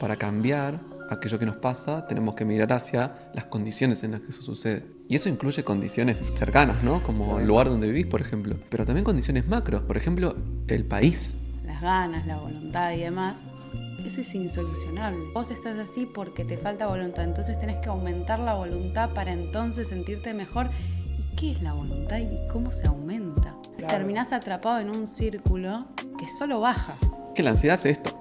Para cambiar aquello que nos pasa, tenemos que mirar hacia las condiciones en las que eso sucede. Y eso incluye condiciones cercanas, ¿no? Como el lugar donde vivís, por ejemplo. Pero también condiciones macros, por ejemplo, el país. Las ganas, la voluntad y demás. Eso es insolucionable. Vos estás así porque te falta voluntad, entonces tenés que aumentar la voluntad para entonces sentirte mejor. ¿Y qué es la voluntad y cómo se aumenta? Claro. Terminás atrapado en un círculo que solo baja. Que la ansiedad hace esto.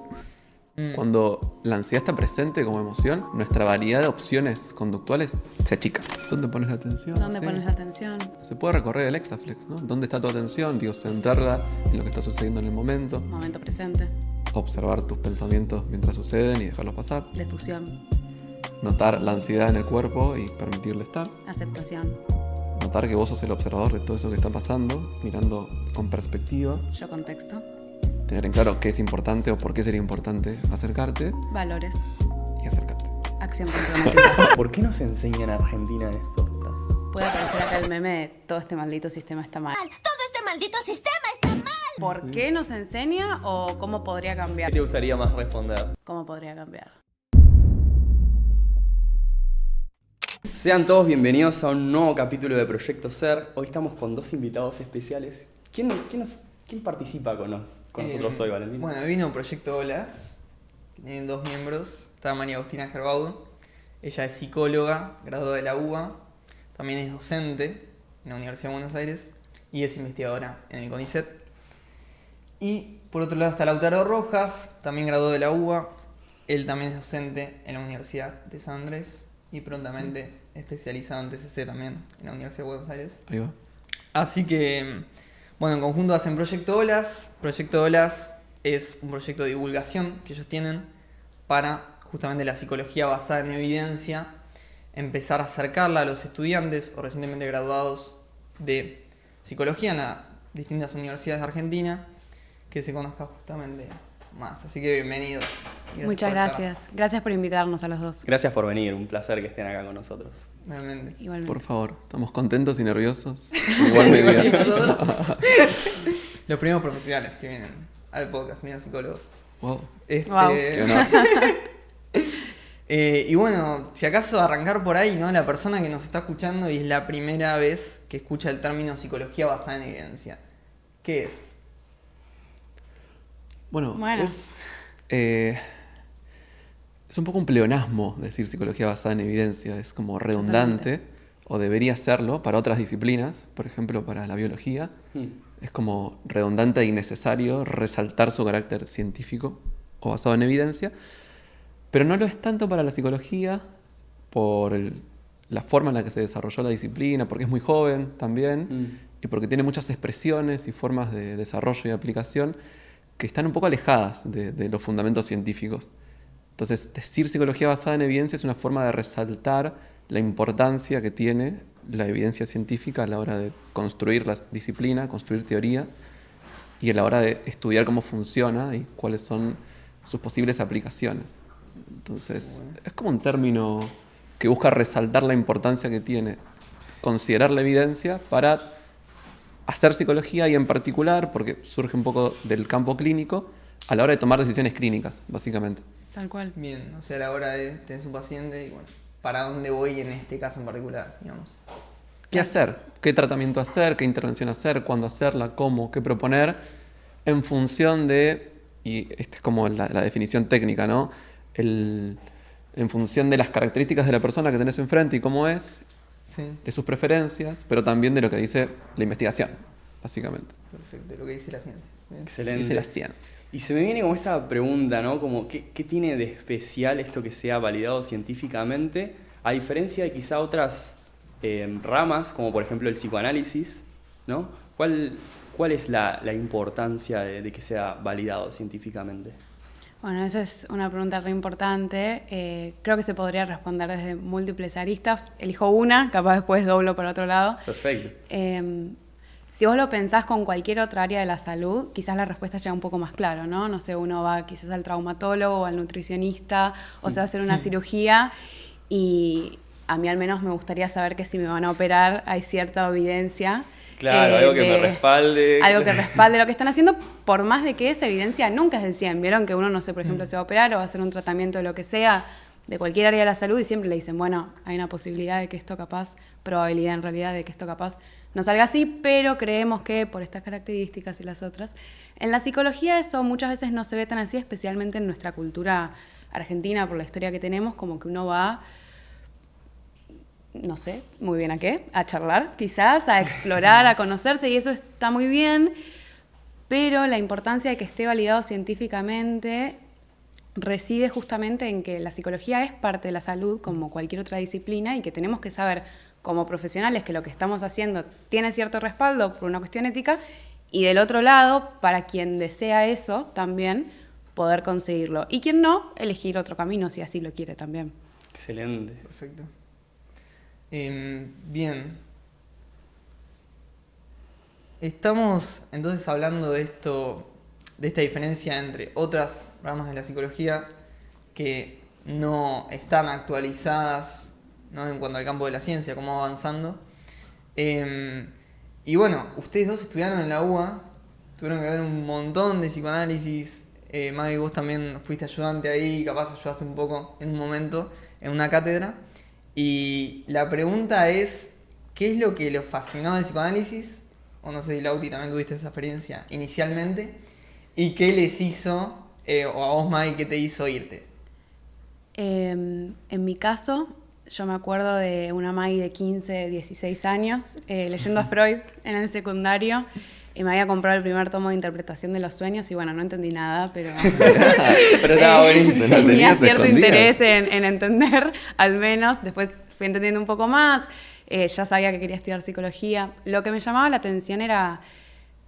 Cuando la ansiedad está presente como emoción, nuestra variedad de opciones conductuales se achica. ¿Dónde pones la atención? ¿Dónde pones la atención? Se puede recorrer el Hexaflex, ¿no? ¿Dónde está tu atención? Digo, centrarla en lo que está sucediendo en el momento. Momento presente. Observar tus pensamientos mientras suceden y dejarlos pasar. Defusión. Notar la ansiedad en el cuerpo y permitirle estar. Aceptación. Notar que vos sos el observador de todo eso que está pasando, mirando con perspectiva. Yo contexto. Tener en claro qué es importante o por qué sería importante acercarte. Valores. Y acercarte. Acción comprometida. ¿Por qué no se enseña en Argentina esto? Puede aparecer acá el meme de todo este maldito sistema está mal. Todo este maldito sistema está mal. ¿Por qué nos enseña o cómo podría cambiar? ¿Qué te gustaría más responder? ¿Cómo podría cambiar? Sean todos bienvenidos a un nuevo capítulo de Proyecto Ser. Hoy estamos con dos invitados especiales. ¿Quién participa con nosotros hoy, Valentín? Bueno, vino Proyecto Olas, que tienen dos miembros. Está María Agustina Gerbaudo. Ella es psicóloga, graduada de la UBA. También es docente en la Universidad de Buenos Aires y es investigadora en el CONICET. Y por otro lado está Lautaro Rojas, también graduado de la UBA. Él también es docente en la Universidad de San Andrés y prontamente especializado en TCC también en la Universidad de Buenos Aires. Ahí va. Así que, bueno, en conjunto hacen Proyecto Olas. Proyecto Olas es un proyecto de divulgación que ellos tienen para justamente la psicología basada en evidencia, empezar a acercarla a los estudiantes o recientemente graduados de psicología en las distintas universidades de Argentina, que se conozca justamente más. Así que bienvenidos. Muchas gracias. Gracias por invitarnos a los dos. Gracias por venir, un placer que estén acá con nosotros. Realmente. Igualmente. Por favor, estamos contentos y nerviosos. Igual medida. Los primeros profesionales que vienen al podcast, primeros psicólogos. Wow. Wow. Qué honor. Y bueno, si acaso arrancar por ahí, ¿no? La persona que nos está escuchando y es la primera vez que escucha el término psicología basada en evidencia. ¿Qué es? Bueno, Bueno. es un poco un pleonasmo decir psicología basada en evidencia. Es como redundante, Totalmente. o debería serlo para otras disciplinas, por ejemplo para la biología. Es como redundante e innecesario resaltar su carácter científico o basado en evidencia, pero no lo es tanto para la psicología por la forma en la que se desarrolló la disciplina, porque es muy joven también, y porque tiene muchas expresiones y formas de desarrollo y aplicación que están un poco alejadas de los fundamentos científicos. Entonces, decir psicología basada en evidencia es una forma de resaltar la importancia que tiene la evidencia científica a la hora de construir la disciplina, construir teoría, y a la hora de estudiar cómo funciona y cuáles son sus posibles aplicaciones. Entonces, es como un término que busca resaltar la importancia que tiene considerar la evidencia para hacer psicología y en particular, porque surge un poco del campo clínico, a la hora de tomar decisiones clínicas, básicamente. Tal cual. Bien, o sea, a la hora de tener un paciente y bueno, ¿para dónde voy en este caso en particular, digamos? ¿Qué hacer? ¿Qué tratamiento hacer? ¿Qué intervención hacer? ¿Cuándo hacerla? ¿Cómo? ¿Qué proponer? En función de, y esta es como la definición técnica, ¿no? En función de las características de la persona que tenés enfrente y cómo es, Sí, de sus preferencias, pero también de lo que dice la investigación, básicamente. perfecto, lo que dice la ciencia. Bien. Excelente. Dice la ciencia. Y se me viene como esta pregunta, ¿no? Como, ¿qué tiene de especial esto que sea validado científicamente? A diferencia de quizá otras ramas, como por ejemplo el psicoanálisis, ¿no? ¿Cuál es la importancia de que sea validado científicamente? Bueno, eso es una pregunta re importante. Creo que se podría responder desde múltiples aristas. Elijo una, capaz después doblo para otro lado. Perfecto. Si vos lo pensás con cualquier otra área de la salud, quizás la respuesta llega un poco más clara, ¿no? No sé, uno va quizás al traumatólogo o al nutricionista o se va a hacer una cirugía y a mí al menos me gustaría saber que si me van a operar hay cierta evidencia Claro, algo que me respalde. Algo que respalde lo que están haciendo, por más de que esa evidencia nunca es del 100. Vieron que uno, no sé, por ejemplo, se va a operar o va a hacer un tratamiento de lo que sea, de cualquier área de la salud, y siempre le dicen, bueno, hay una posibilidad de que esto capaz, probabilidad en realidad de que esto capaz no salga así, pero creemos que por estas características y las otras. En la psicología eso muchas veces no se ve tan así, especialmente en nuestra cultura argentina, por la historia que tenemos, como que uno va, no sé muy bien a qué, a charlar quizás, a explorar, a conocerse, y eso está muy bien, pero la importancia de que esté validado científicamente reside justamente en que la psicología es parte de la salud como cualquier otra disciplina y que tenemos que saber como profesionales que lo que estamos haciendo tiene cierto respaldo por una cuestión ética, y del otro lado, para quien desea eso también, poder conseguirlo. Y quien no, elegir otro camino si así lo quiere también. Excelente. Perfecto. Bien. Estamos entonces hablando de esto, de esta diferencia entre otras ramas de la psicología que no están actualizadas, ¿no?, en cuanto al campo de la ciencia, cómo va avanzando. Y bueno, ustedes dos estudiaron en la UBA, tuvieron que ver un montón de psicoanálisis. Maggie, vos también fuiste ayudante ahí, capaz ayudaste un poco en un momento en una cátedra. Y la pregunta es, ¿qué es lo que les fascinó del psicoanálisis? O no sé si Lauti también tuviste esa experiencia inicialmente. ¿Y qué les hizo, o a vos, Maggie, qué te hizo irte? En mi caso, yo me acuerdo de una Maggie de 15, 16 años, leyendo a Freud en el secundario, y me había comprado el primer tomo de interpretación de los sueños, y bueno, no entendí nada, pero estaba buenísimo. tenía cierto interés en entender, al menos. Después fui entendiendo un poco más, ya sabía que quería estudiar psicología. Lo que me llamaba la atención era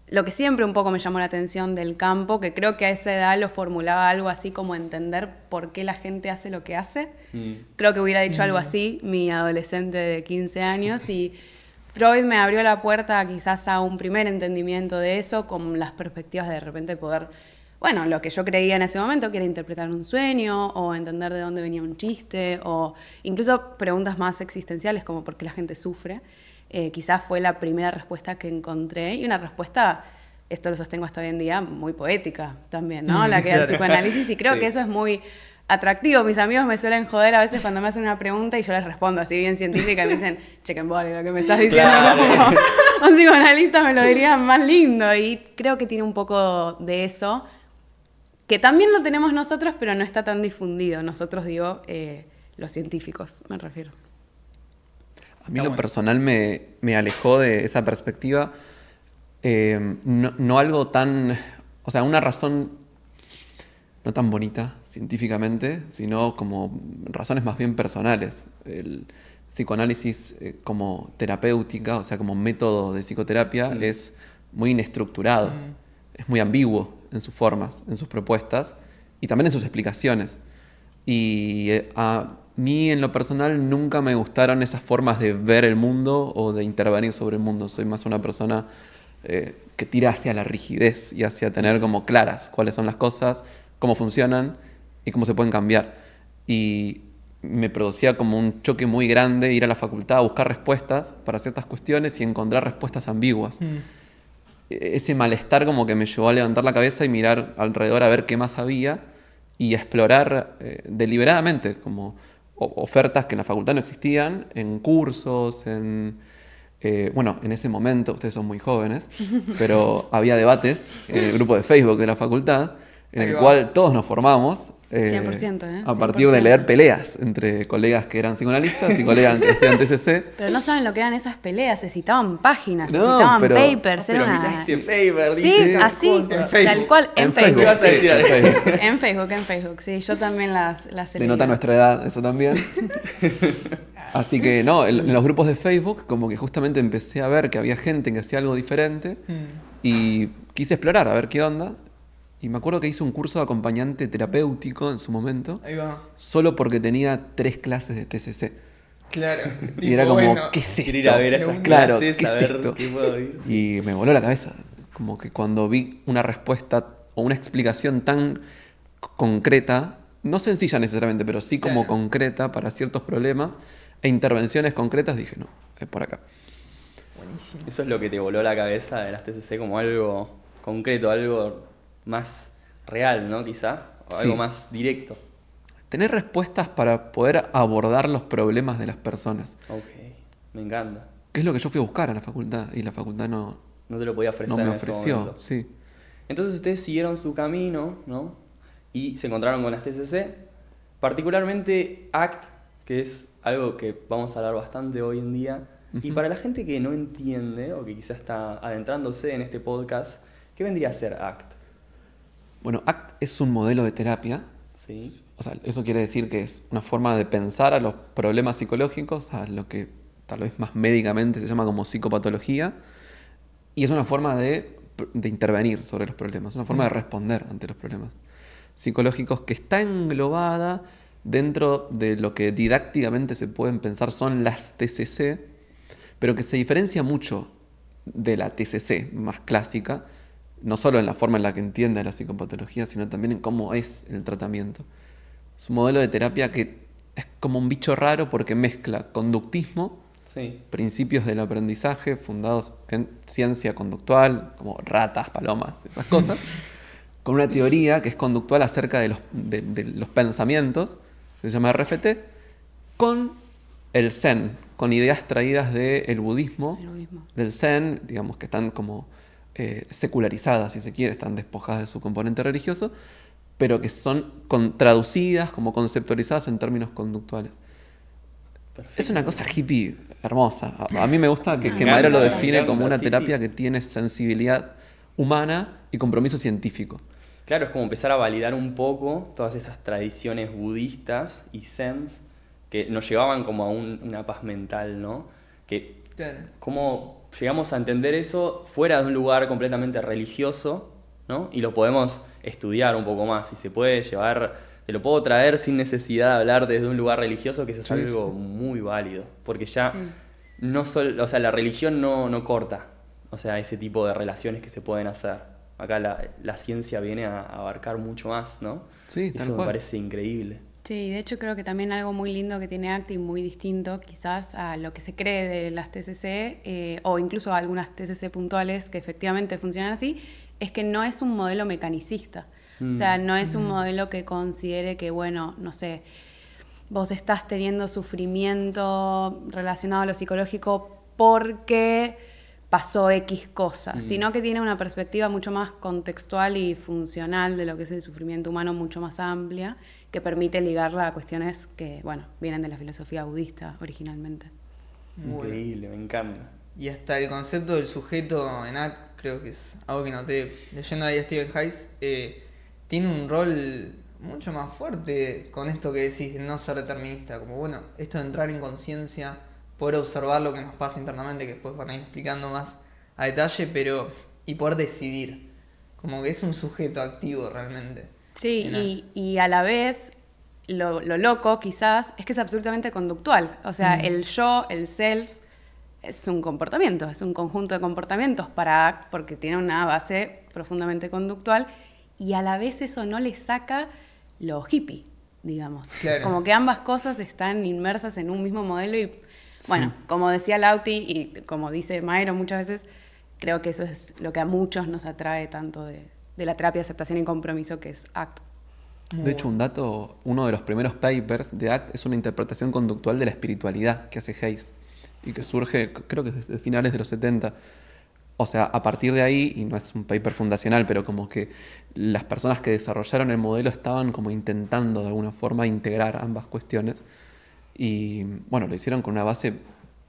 lo que siempre un poco me llamó la atención del campo, que creo que a esa edad lo formulaba algo así como entender por qué la gente hace lo que hace. Creo que hubiera dicho algo así mi adolescente de 15 años, y Freud me abrió la puerta quizás a un primer entendimiento de eso, con las perspectivas de repente poder, bueno, lo que yo creía en ese momento, que era interpretar un sueño, o entender de dónde venía un chiste, o incluso preguntas más existenciales como por qué la gente sufre. Quizás fue la primera respuesta que encontré, y una respuesta, esto lo sostengo hasta hoy en día, muy poética también, ¿no? La que da el psicoanálisis, y creo que eso es muy atractivo. Mis amigos me suelen joder a veces cuando me hacen una pregunta y yo les respondo así bien científica y me dicen, chequen vale lo que me estás diciendo. Claro. Como un psicoanalista me lo diría más lindo, y creo que tiene un poco de eso, que también lo tenemos nosotros, pero no está tan difundido. Nosotros, digo, los científicos, me refiero. A mí lo personal me alejó de esa perspectiva, no algo tan, o sea, una razón no tan bonita científicamente, sino como razones más bien personales. El psicoanálisis como terapéutica, o sea, como método de psicoterapia, es muy inestructurado, es muy ambiguo en sus formas, en sus propuestas y también en sus explicaciones. Y a mí, en lo personal, nunca me gustaron esas formas de ver el mundo o de intervenir sobre el mundo. Soy más una persona que tira hacia la rigidez y hacia tener como claras cuáles son las cosas, cómo funcionan y cómo se pueden cambiar. Y me producía como un choque muy grande ir a la facultad a buscar respuestas para ciertas cuestiones y encontrar respuestas ambiguas. Ese malestar como que me llevó a levantar la cabeza y mirar alrededor a ver qué más había y explorar deliberadamente como ofertas que en la facultad no existían, en cursos, bueno, en ese momento, ustedes son muy jóvenes, pero había debates en el grupo de Facebook de la facultad, en el cual todos nos formamos 100%, a partir de leer peleas entre colegas que eran psicoanalistas y colegas que hacían TCC. Pero no saben lo que eran esas peleas, se citaban páginas, se No, citaban pero- papers, Pero era mirá una... ese paper, Sí, dice así, cosas. tal cual, en Facebook. vas a decir sí, algo. en Facebook. En Facebook, sí, yo también las Denota leía. nuestra edad, eso también. Así que no, en los grupos de Facebook como que justamente empecé a ver que había gente que hacía algo diferente y quise explorar, a ver qué onda. Y me acuerdo que hice un curso de acompañante terapéutico en su momento, Ahí va. solo porque tenía 3 clases de TCC. Claro. Y era Tipo, como, bueno, ¿qué es esto? Quiero ir a ver esas Claro, clases, ¿qué a es ver esto? qué puedo ir. Y me voló la cabeza. Como que cuando vi una respuesta o una explicación tan concreta, no sencilla necesariamente, pero sí como Claro. concreta para ciertos problemas e intervenciones concretas, dije, no, es por acá. Buenísimo. Eso es lo que te voló la cabeza de las TCC como algo concreto, algo más real, ¿no? Quizá, o Sí. algo más directo. Tener respuestas para poder abordar los problemas de las personas. Ok, me encanta. Que es lo que yo fui a buscar a la facultad. Y la facultad no No te lo podía ofrecer me en ese ofreció. momento. Sí. Entonces ustedes siguieron su camino, ¿no? Y se encontraron con las TCC, particularmente ACT, que es algo que vamos a hablar bastante hoy en día. Y Ujú. para la gente que no entiende o que quizás está adentrándose en este podcast, ¿qué vendría a ser ACT? Bueno, ACT es un modelo de terapia. ¿Sí? O sea, eso quiere decir que es una forma de pensar a los problemas psicológicos, a lo que tal vez más médicamente se llama como psicopatología. Y es una forma de intervenir sobre los problemas, una forma de responder ante los problemas psicológicos que está englobada dentro de lo que didácticamente se pueden pensar son las TCC, pero que se diferencia mucho de la TCC más clásica, no solo en la forma en la que entiende la psicopatología, sino también en cómo es el tratamiento. Es un modelo de terapia que es como un bicho raro porque mezcla conductismo, Sí. principios del aprendizaje fundados en ciencia conductual, como ratas, palomas, esas cosas, con una teoría que es conductual acerca de los pensamientos, que se llama RFT, con el Zen, con ideas traídas del budismo, El budismo. del Zen, digamos que están como secularizadas, si se quiere, están despojadas de su componente religioso, pero que son traducidas, como conceptualizadas en términos conductuales. Perfecto. Es una cosa hippie hermosa. A mí me gusta que Me Madero lo encanta, me define encanta, como una sí, terapia sí. que tiene sensibilidad humana y compromiso científico. Claro, es como empezar a validar un poco todas esas tradiciones budistas y zens que nos llevaban como a una paz mental, ¿no? Que Claro. cómo llegamos a entender eso fuera de un lugar completamente religioso, ¿no? Y lo podemos estudiar un poco más. Y se puede llevar, te lo puedo traer sin necesidad de hablar desde un lugar religioso, que eso es Sí, algo sí. muy válido. Porque ya Sí. no o sea, la religión no corta, o sea, ese tipo de relaciones que se pueden hacer. Acá la ciencia viene a abarcar mucho más, ¿no? Sí, Y tal eso me cual. parece increíble. Sí, de hecho creo que también algo muy lindo que tiene ACT y muy distinto quizás a lo que se cree de las TCC o incluso a algunas TCC puntuales que efectivamente funcionan así, es que no es un modelo mecanicista. O sea, no es un modelo que considere que, bueno, no sé, vos estás teniendo sufrimiento relacionado a lo psicológico porque pasó X cosa, sino que tiene una perspectiva mucho más contextual y funcional de lo que es el sufrimiento humano, mucho más amplia, que permite ligarla a cuestiones que, bueno, vienen de la filosofía budista originalmente. Muy bueno. Increíble, me encanta. Y hasta el concepto del sujeto en ACT, creo que es algo que noté leyendo ahí a Stephen Hayes, tiene un rol mucho más fuerte con esto que decís de no ser determinista. Como bueno, esto de entrar en conciencia, poder observar lo que nos pasa internamente, que después van a ir explicando más a detalle, pero y poder decidir. Como que es un sujeto activo realmente. Sí, En ACT. y a la vez lo loco quizás es que es absolutamente conductual. O sea, el yo, el self, es un comportamiento, es un conjunto de comportamientos para ACT porque tiene una base profundamente conductual y a la vez eso no le saca lo hippie, digamos. Claro. Como que ambas cosas están inmersas en un mismo modelo y, Sí. bueno, como decía Lauti y como dice Maero muchas veces, creo que eso es lo que a muchos nos atrae tanto de la terapia de aceptación y compromiso que es ACT. Muy De hecho, un dato, uno de los primeros papers de ACT es una interpretación conductual de la espiritualidad que hace Hayes y que surge, creo que desde finales de los 70. O sea, a partir de ahí, y no es un paper fundacional, pero como que las personas que desarrollaron el modelo estaban como intentando de alguna forma integrar ambas cuestiones. Y bueno, lo hicieron con una base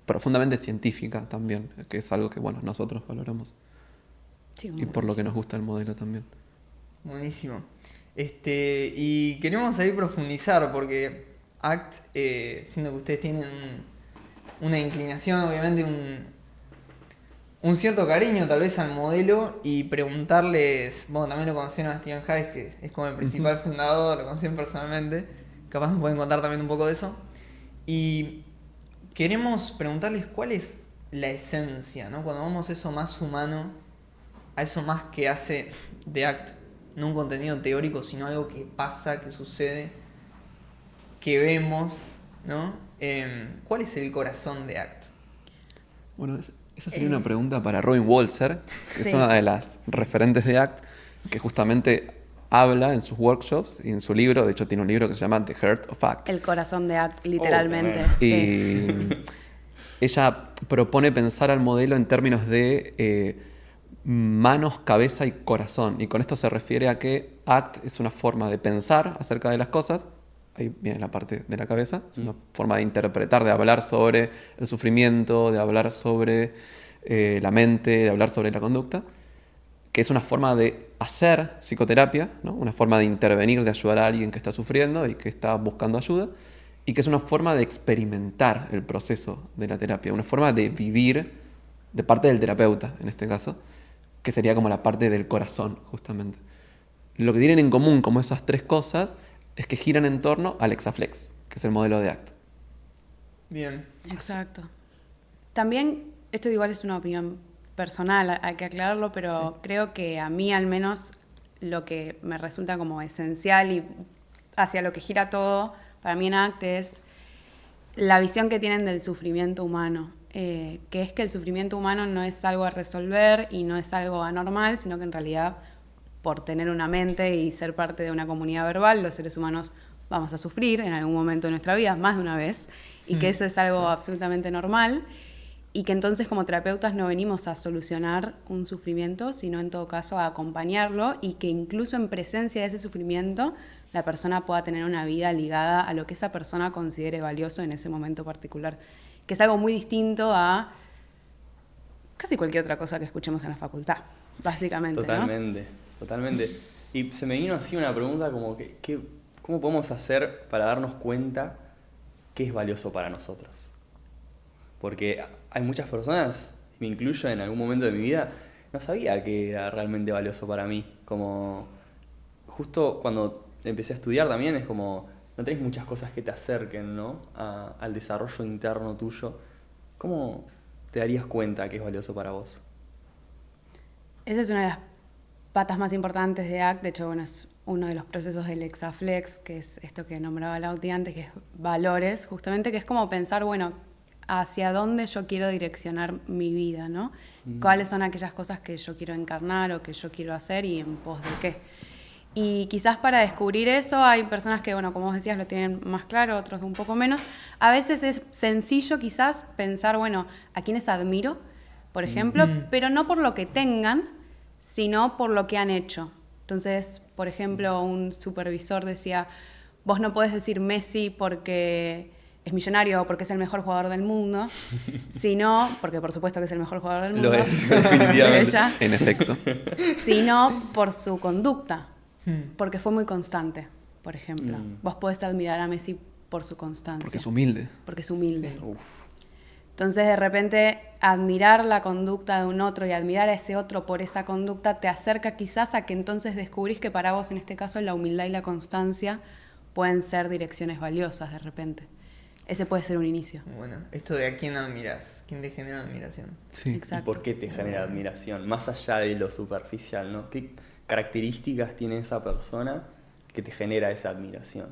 profundamente científica también, que es algo que bueno, nosotros valoramos Sí, y por lo que nos gusta el modelo también. Buenísimo. Y queremos ahí profundizar porque ACT, siendo que ustedes tienen una inclinación, obviamente un cierto cariño tal vez al modelo y preguntarles, bueno, también lo conocieron a Stephen Hayes, que es como el principal fundador, lo conocieron personalmente, capaz nos pueden contar también un poco de eso. Y queremos preguntarles cuál es la esencia, ¿no? Cuando vamos a eso más humano, a eso más que hace de ACT, no un contenido teórico, sino algo que pasa, que sucede, que vemos, ¿no? ¿Cuál es el corazón de ACT? Bueno, Esa sería una pregunta para Robin Walser, que es Sí. una de las referentes de ACT, que justamente habla en sus workshops y en su libro, de hecho tiene un libro que se llama The Heart of ACT. El corazón de ACT, literalmente. tremendo. Sí. Y ella propone pensar al modelo en términos de manos, cabeza y corazón. Y con esto se refiere a que ACT es una forma de pensar acerca de las cosas. Ahí viene la parte de la cabeza. Es una forma de interpretar, de hablar sobre el sufrimiento, de hablar sobre la mente, de hablar sobre la conducta. Que es una forma de hacer psicoterapia, ¿no? Una forma de intervenir, de ayudar a alguien que está sufriendo y que está buscando ayuda. Y que es una forma de experimentar el proceso de la terapia, una forma de vivir de parte del terapeuta, en este caso, que sería como la parte del corazón, justamente. Lo que tienen en común como esas tres cosas es que giran en torno al Exaflex, que es el modelo de ACT. Bien. Exacto. También, esto igual es una opinión personal, hay que aclararlo, pero creo que a mí al menos lo que me resulta como esencial y hacia lo que gira todo, para mí en ACT es la visión que tienen del sufrimiento humano, que es que el sufrimiento humano no es algo a resolver y no es algo anormal, sino que en realidad por tener una mente y ser parte de una comunidad verbal, los seres humanos vamos a sufrir en algún momento de nuestra vida, más de una vez, y que eso es algo absolutamente normal, y que entonces como terapeutas no venimos a solucionar un sufrimiento, sino en todo caso a acompañarlo, y que incluso en presencia de ese sufrimiento la persona pueda tener una vida ligada a lo que esa persona considere valioso en ese momento particular, que es algo muy distinto a casi cualquier otra cosa que escuchemos en la facultad, básicamente, ¿no? Totalmente, totalmente. Y se me vino así una pregunta como ¿cómo podemos hacer para darnos cuenta qué es valioso para nosotros? Porque hay muchas personas, me incluyo en algún momento de mi vida, no sabía que era realmente valioso para mí. Como justo cuando empecé a estudiar también es como, no tenés muchas cosas que te acerquen, ¿no? Al desarrollo interno tuyo. ¿Cómo te darías cuenta que es valioso para vos? Esa es una de las patas más importantes de ACT, de hecho, bueno, es uno de los procesos del Exaflex, que es esto que nombraba Lauti antes, que es valores, justamente, que es como pensar, bueno, hacia dónde yo quiero direccionar mi vida, ¿no? ¿Cuáles son aquellas cosas que yo quiero encarnar o que yo quiero hacer y en pos de qué? Y quizás para descubrir eso hay personas que, bueno, como vos decías, lo tienen más claro, otros un poco menos. A veces es sencillo quizás pensar, bueno, a quienes admiro, por ejemplo, pero no por lo que tengan, sino por lo que han hecho. Entonces, por ejemplo, un supervisor decía, vos no podés decir Messi porque es millonario o porque es el mejor jugador del mundo, sino, porque por supuesto que es el mejor jugador del mundo, Lo es, definitivamente. ella, En efecto. sino por su conducta, porque fue muy constante, por ejemplo. Vos podés admirar a Messi por su constancia. Porque es humilde. Porque es humilde. Uf. Entonces, de repente, admirar la conducta de un otro y admirar a ese otro por esa conducta te acerca quizás a que entonces descubrís que para vos, en este caso, la humildad y la constancia pueden ser direcciones valiosas de repente. Ese puede ser un inicio. Bueno, esto de a quién admiras, quién te genera admiración. Sí. ¿Y Exacto. por qué te genera admiración? Más allá de lo superficial, ¿no? ¿Qué características tiene esa persona que te genera esa admiración?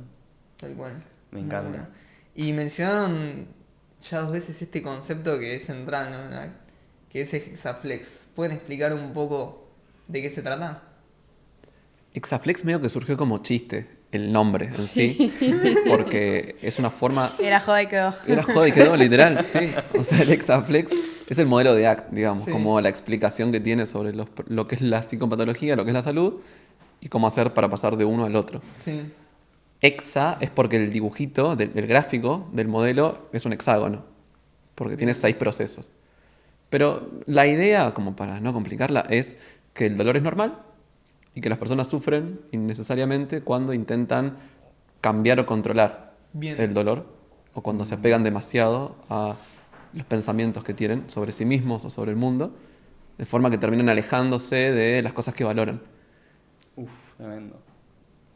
Tal cual. Me encanta. Muy buena. Y mencionaron ya 2 veces este concepto que es central, ¿no? Que es Exaflex. ¿Pueden explicar un poco de qué se trata? Exaflex medio que surgió como chiste, el nombre en sí, porque es una forma... Era joda y quedó. Era joda y quedó, literal, sí. O sea, el Exaflex es el modelo de ACT, digamos, Sí. como la explicación que tiene sobre lo que es la psicopatología, lo que es la salud, y cómo hacer para pasar de uno al otro. Sí. Hexa es porque el dibujito, el gráfico del modelo es un hexágono, porque tiene 6 procesos. Pero la idea, como para no complicarla, es que el dolor es normal y que las personas sufren innecesariamente cuando intentan cambiar o controlar Bien. el dolor o cuando se apegan demasiado a los pensamientos que tienen sobre sí mismos o sobre el mundo, de forma que terminan alejándose de las cosas que valoran. Uf, tremendo.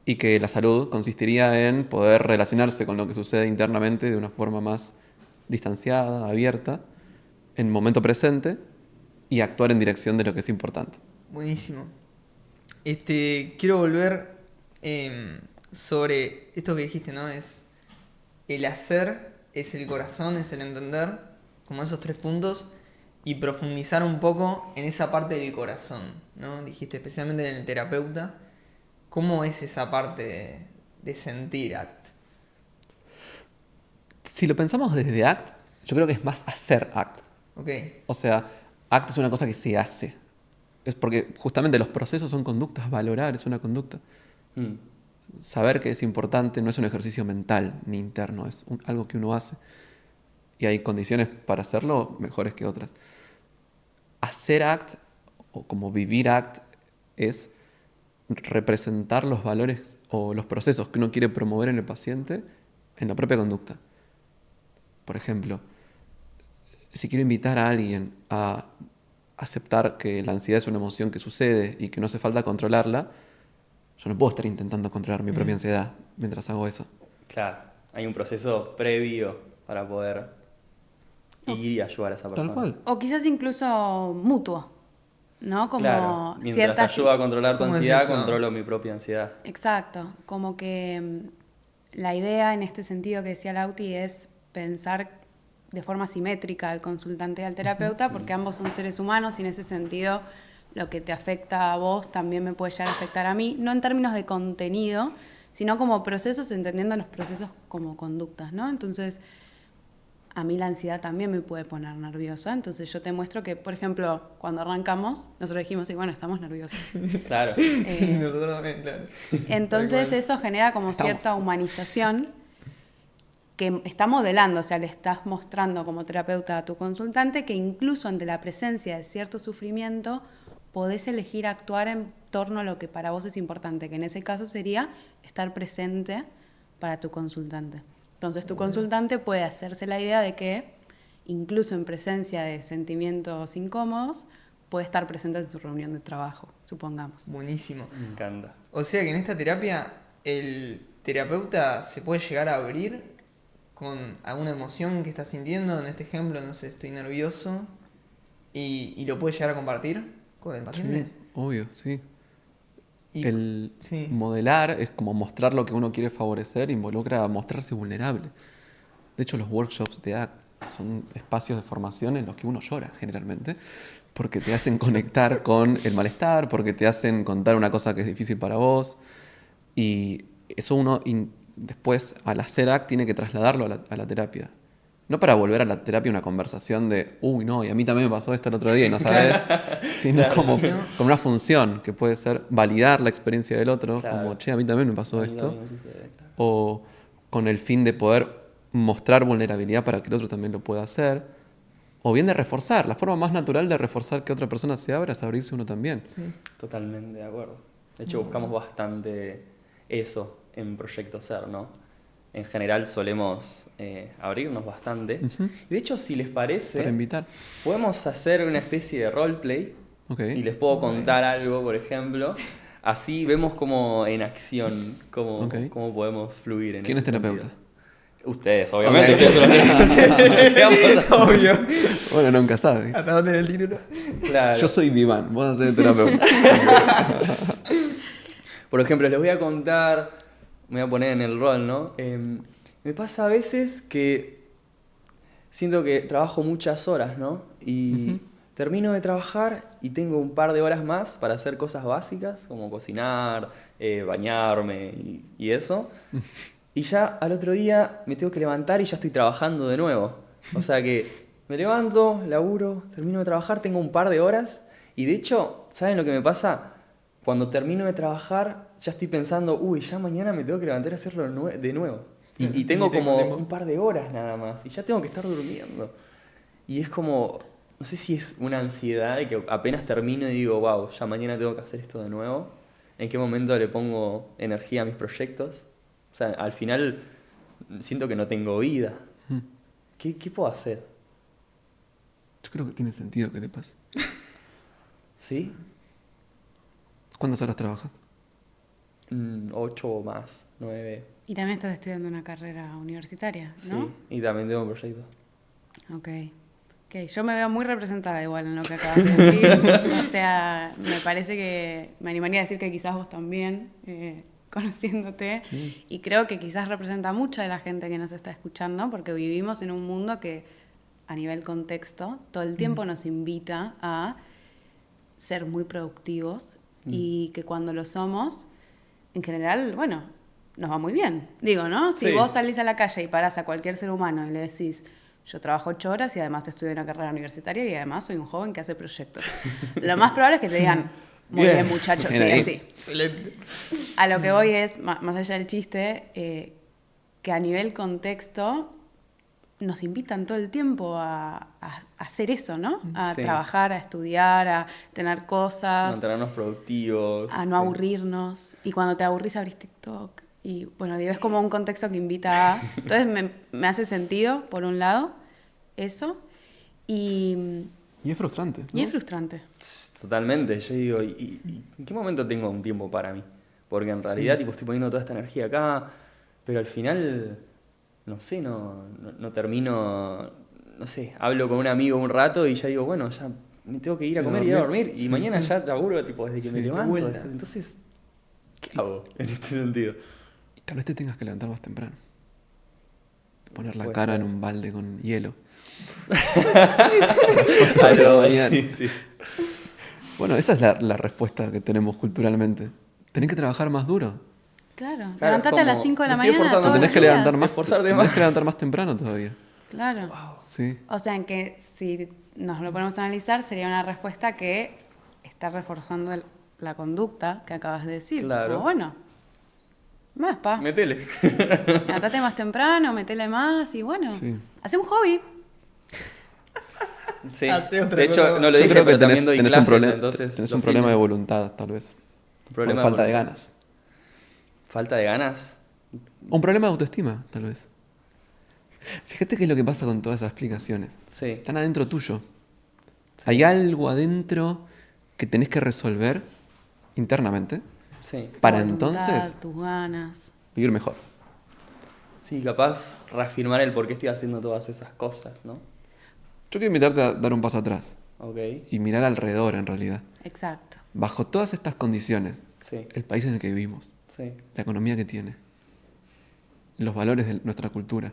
Y que la salud consistiría en poder relacionarse con lo que sucede internamente de una forma más distanciada, abierta, en el momento presente y actuar en dirección de lo que es importante. Buenísimo. Quiero volver sobre esto que dijiste, ¿no? Es el hacer, es el corazón, es el entender, como esos 3 puntos. y profundizar un poco en esa parte del corazón, ¿no? Dijiste, especialmente en el terapeuta, ¿cómo es esa parte de sentir ACT? Si lo pensamos desde ACT, yo creo que es más hacer ACT. Ok. O sea, ACT es una cosa que se hace. Es porque justamente los procesos son conductas, valorar es una conducta. Saber que es importante no es un ejercicio mental ni interno, es algo que uno hace. Y hay condiciones para hacerlo mejores que otras. Hacer ACT, o como vivir ACT, es representar los valores o los procesos que uno quiere promover en el paciente en la propia conducta. Por ejemplo, si quiero invitar a alguien a aceptar que la ansiedad es una emoción que sucede y que no hace falta controlarla, yo no puedo estar intentando controlar mi propia ansiedad mientras hago eso. Claro, hay un proceso previo para poder ir y ayudar a esa persona. Tal cual. O quizás incluso mutuo, ¿no? Como Claro, mientras ciertas... te ayuda a controlar tu ¿Cómo es ansiedad, eso? controlo mi propia ansiedad. Exacto, como que la idea en este sentido que decía Lauti es pensar de forma simétrica al consultante y al terapeuta, porque ambos son seres humanos y en ese sentido lo que te afecta a vos también me puede llegar a afectar a mí, no en términos de contenido, sino como procesos, entendiendo los procesos como conductas, ¿no? Entonces, a mí la ansiedad también me puede poner nerviosa, entonces yo te muestro que, por ejemplo, cuando arrancamos, nosotros dijimos, sí, bueno, estamos nerviosos. Claro. Y nosotros también, claro. Entonces Tal cual. eso genera como cierta humanización que está modelando, o sea, le estás mostrando como terapeuta a tu consultante que incluso ante la presencia de cierto sufrimiento podés elegir actuar en torno a lo que para vos es importante, que en ese caso sería estar presente para tu consultante. Entonces tu consultante puede hacerse la idea de que incluso en presencia de sentimientos incómodos puede estar presente en su reunión de trabajo, supongamos. Buenísimo. Me encanta. O sea que en esta terapia el terapeuta se puede llegar a abrir con alguna emoción que está sintiendo. En este ejemplo, no sé, estoy nervioso y lo puede llegar a compartir con el paciente. Sí, obvio, sí. Y- El sí. modelar es como mostrar lo que uno quiere favorecer, involucra mostrarse vulnerable. De hecho, los workshops de ACT son espacios de formación en los que uno llora generalmente, porque te hacen conectar con el malestar, porque te hacen contar una cosa que es difícil para vos. Y eso uno después, al hacer ACT, tiene que trasladarlo a la terapia. No para volver a la terapia una conversación de, uy, no, y a mí también me pasó esto el otro día y no sabes, sino Claro, como, sí, ¿no? como una función que puede ser validar la experiencia del otro, Claro. como, che, a mí también me pasó A mí esto, también me sucede, claro. o con el fin de poder mostrar vulnerabilidad para que el otro también lo pueda hacer, o bien de reforzar. La forma más natural de reforzar que otra persona se abra es abrirse uno también. Totalmente de acuerdo. De hecho, buscamos bastante eso en Proyecto Ser, ¿no? En general solemos abrirnos bastante. Ujú. Y de hecho, si les Para parece, invitar. podemos hacer una especie de roleplay. Ok. Y les puedo contar algo, por ejemplo. Así vemos como en acción cómo, Ok. cómo podemos fluir en ¿Quién es ese terapeuta? sentido. Ustedes, obviamente. Ok. Ustedes son los terapeutas. Obvio. Bueno, nunca sabe. ¿Hasta dónde el título? Claro. Yo soy Vivan, vos vas a ser terapeuta. Por ejemplo, les voy a contar, me voy a poner en el rol, ¿no? Me pasa a veces que siento que trabajo muchas horas, ¿no? Y termino de trabajar y tengo un par de horas más para hacer cosas básicas, como cocinar, bañarme y eso. Y ya al otro día me tengo que levantar y ya estoy trabajando de nuevo. O sea que me levanto, laburo, termino de trabajar, tengo un par de horas. Y de hecho, ¿saben lo que me pasa? Cuando termino de trabajar, ya estoy pensando, uy, ya mañana me tengo que levantar a hacerlo de nuevo. Y tengo como un par de horas nada más. Y ya tengo que estar durmiendo. Y es como, no sé si es una ansiedad de que apenas termino y digo, wow, ya mañana tengo que hacer esto de nuevo. ¿En qué momento le pongo energía a mis proyectos? O sea, al final siento que no tengo vida. ¿Qué puedo hacer? Yo creo que tiene sentido que te pase. ¿Sí? ¿Cuántas horas trabajas? 8 o más, 9. Y también estás estudiando una carrera universitaria, ¿no? Sí, y también tengo proyectos. Ok. Ok, yo me veo muy representada igual en lo que acabas de decir. O sea, me parece que, me animaría a decir que quizás vos también, conociéndote, y creo que quizás representa mucha de la gente que nos está escuchando, porque vivimos en un mundo que a nivel contexto, todo el tiempo nos invita a ser muy productivos y que cuando lo somos, en general, bueno, nos va muy bien. Digo, ¿no? Si Sí. vos salís a la calle y parás a cualquier ser humano y le decís, yo trabajo 8 horas y además estudio una carrera universitaria y además soy un joven que hace proyectos. Lo más probable es que te digan, muy bien, muchachos, Bien sí, ahí. así. Excelente. A lo que voy es, más allá del chiste, que a nivel contexto nos invitan todo el tiempo a hacer eso, ¿no? A Sí. trabajar, a estudiar, a tener cosas, Mantenernos productivos. a no sí. aburrirnos. Y cuando te aburrís abrís TikTok. Y bueno, digo, es como un contexto que invita a... Entonces me hace sentido, por un lado, eso. Y Y es frustrante. ¿no? es frustrante. Totalmente, yo digo, ¿y en qué momento tengo un tiempo para mí? Porque en realidad tipo, estoy poniendo toda esta energía acá, pero al final, no sé, no termino, no sé, hablo con un amigo un rato y ya digo, bueno, ya me tengo que ir a Ir a comer y ir a dormir. dormir, y Sí. mañana ya laburo tipo, desde que me Sí, de levanto. vuelta. Entonces, ¿qué hago en este sentido? Y tal vez te tengas que levantar más temprano. Poner la Puede cara ser. en un balde con hielo. Algo, mañana. sí, sí. Bueno, esa es la respuesta que tenemos culturalmente. Tenés que trabajar más duro. Claro, Claro, levantate es a las como, 5 de la me estoy mañana esforzando. todos Te tenés los que días. levantar más. Esforzarte Te tenés más. que levantar más temprano todavía. Claro. Sí. O sea, en que si nos lo ponemos a analizar, sería una respuesta que está reforzando la conducta que acabas de decir. Claro. Como, bueno, más, pa. Metele. Levantate más temprano, metele más y bueno, Sí. hace un hobby. Sí. Hace otra De hecho, cosa. no lo Yo dije, creo que pero tenés, también doy tenés clases, un problema, entonces tenés los un problema de fines- voluntad, tal vez. Problema O de falta de voluntad. ganas. ¿Falta de ganas? O un problema de autoestima, tal vez. Fíjate qué es lo que pasa con todas esas explicaciones. Sí. Están adentro tuyo. Hay algo adentro que tenés que resolver internamente Sí. para Tu voluntad, entonces tus ganas. vivir mejor. Sí, capaz reafirmar el por qué estoy haciendo todas esas cosas, ¿no? Yo quiero invitarte a dar un paso atrás Ok. y mirar alrededor en realidad. Exacto. Bajo todas estas condiciones, Sí, el país en el que vivimos, sí. la economía que tiene, los valores de nuestra cultura,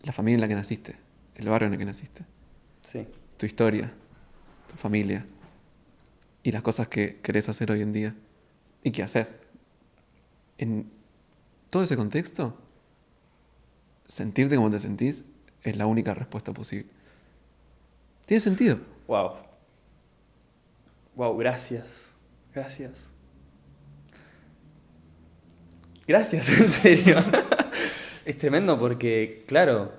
la familia en la que naciste, el barrio en el que naciste, Sí. tu historia, tu familia y las cosas que querés hacer hoy en día y que haces. En todo ese contexto, sentirte como te sentís es la única respuesta posible. ¿Tiene sentido? Wow. Wow, gracias. Gracias. Gracias, en serio. Es tremendo porque, claro,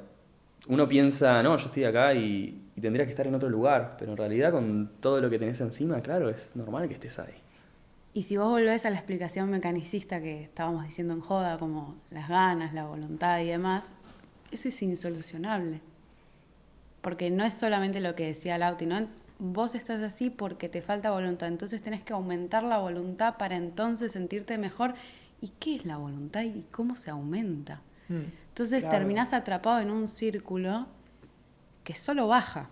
uno piensa, no, yo estoy acá y tendría que estar en otro lugar, pero en realidad con todo lo que tenés encima, claro, es normal que estés ahí. Y si vos volvés a la explicación mecanicista que estábamos diciendo en joda, como las ganas, la voluntad y demás, eso es insolucionable. Porque no es solamente lo que decía Lauti, ¿no? Vos estás así porque te falta voluntad, entonces tenés que aumentar la voluntad para entonces sentirte mejor. ¿Y qué es la voluntad y cómo se aumenta? Entonces Claro. terminás atrapado en un círculo que solo baja.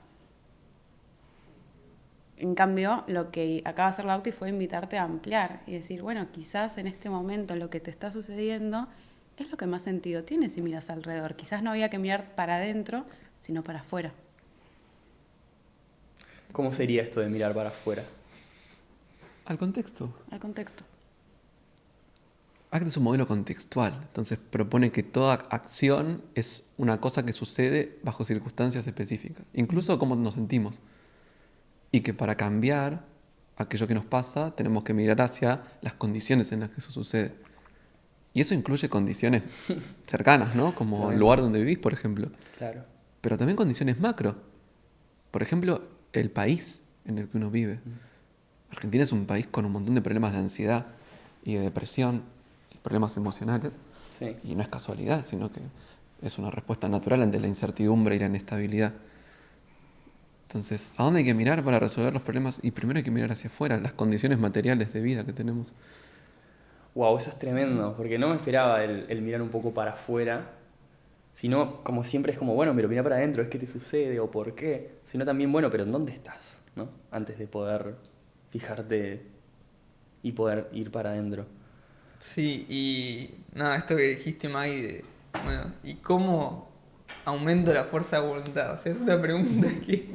En cambio, lo que acaba de hacer Lauti fue invitarte a ampliar y decir, bueno, quizás en este momento lo que te está sucediendo es lo que más sentido tiene si miras alrededor. Quizás no había que mirar para adentro, sino para afuera. ¿Cómo sería esto de mirar para afuera? Al contexto. Al contexto. ACT es un modelo contextual, entonces propone que toda acción es una cosa que sucede bajo circunstancias específicas, incluso cómo nos sentimos. Y que para cambiar aquello que nos pasa tenemos que mirar hacia las condiciones en las que eso sucede. Y eso incluye condiciones cercanas, ¿no? Como Claro. el lugar donde vivís, por ejemplo. Claro. Pero también condiciones macro. Por ejemplo, el país en el que uno vive. Argentina es un país con un montón de problemas de ansiedad y de depresión y problemas emocionales. Sí. Y no es casualidad, sino que es una respuesta natural ante la incertidumbre y la inestabilidad. Entonces, ¿a dónde hay que mirar para resolver los problemas? Y primero hay que mirar hacia afuera, las condiciones materiales de vida que tenemos. Wow, eso es tremendo, porque no me esperaba el mirar un poco para afuera, sino como siempre es como, bueno, pero mira para adentro, es qué te sucede o por qué, sino también, bueno, pero ¿en dónde estás? ¿No? Antes de poder fijarte y poder ir para adentro. Sí, y nada, esto que dijiste, Maggie, de, bueno, ¿y cómo aumento la fuerza de voluntad? O sea, es una pregunta que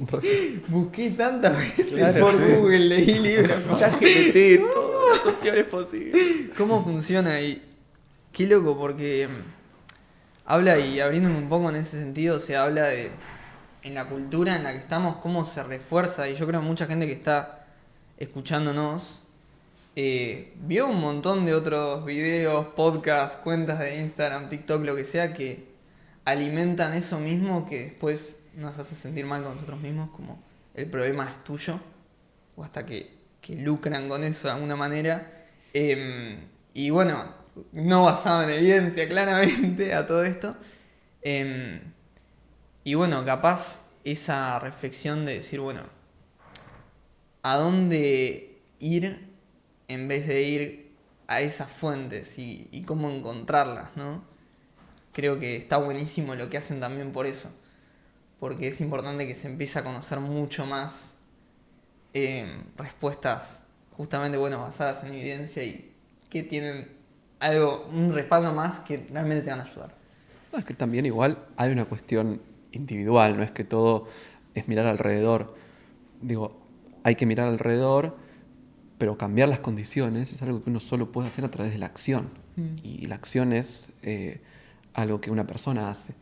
busqué tantas veces Claro. por Google, leí libros. ChatGPT, todas las opciones posibles. ¿Cómo funciona? Y qué loco, porque habla, y abriéndome un poco en ese sentido, se habla de, en la cultura en la que estamos, cómo se refuerza. Y yo creo que mucha gente que está escuchándonos vio un montón de otros videos, podcasts, cuentas de Instagram, TikTok, lo que sea, que alimentan eso mismo, que después nos hace sentir mal con nosotros mismos, como el problema es tuyo, o hasta que lucran con eso de alguna manera. Y bueno, no basado en evidencia claramente a todo esto. Y bueno, capaz esa reflexión de decir, bueno, ¿a dónde ir en vez de ir a esas fuentes y cómo encontrarlas, ¿no? Creo que está buenísimo lo que hacen también por eso. Porque es importante que se empiece a conocer mucho más respuestas justamente, bueno, basadas en evidencia y que tienen algo, un respaldo más que realmente te van a ayudar. No, es que también igual hay una cuestión individual, no es que todo es mirar alrededor. Digo, hay que mirar alrededor, pero cambiar las condiciones es algo que uno solo puede hacer a través de la acción. Y la acción es algo que una persona hace.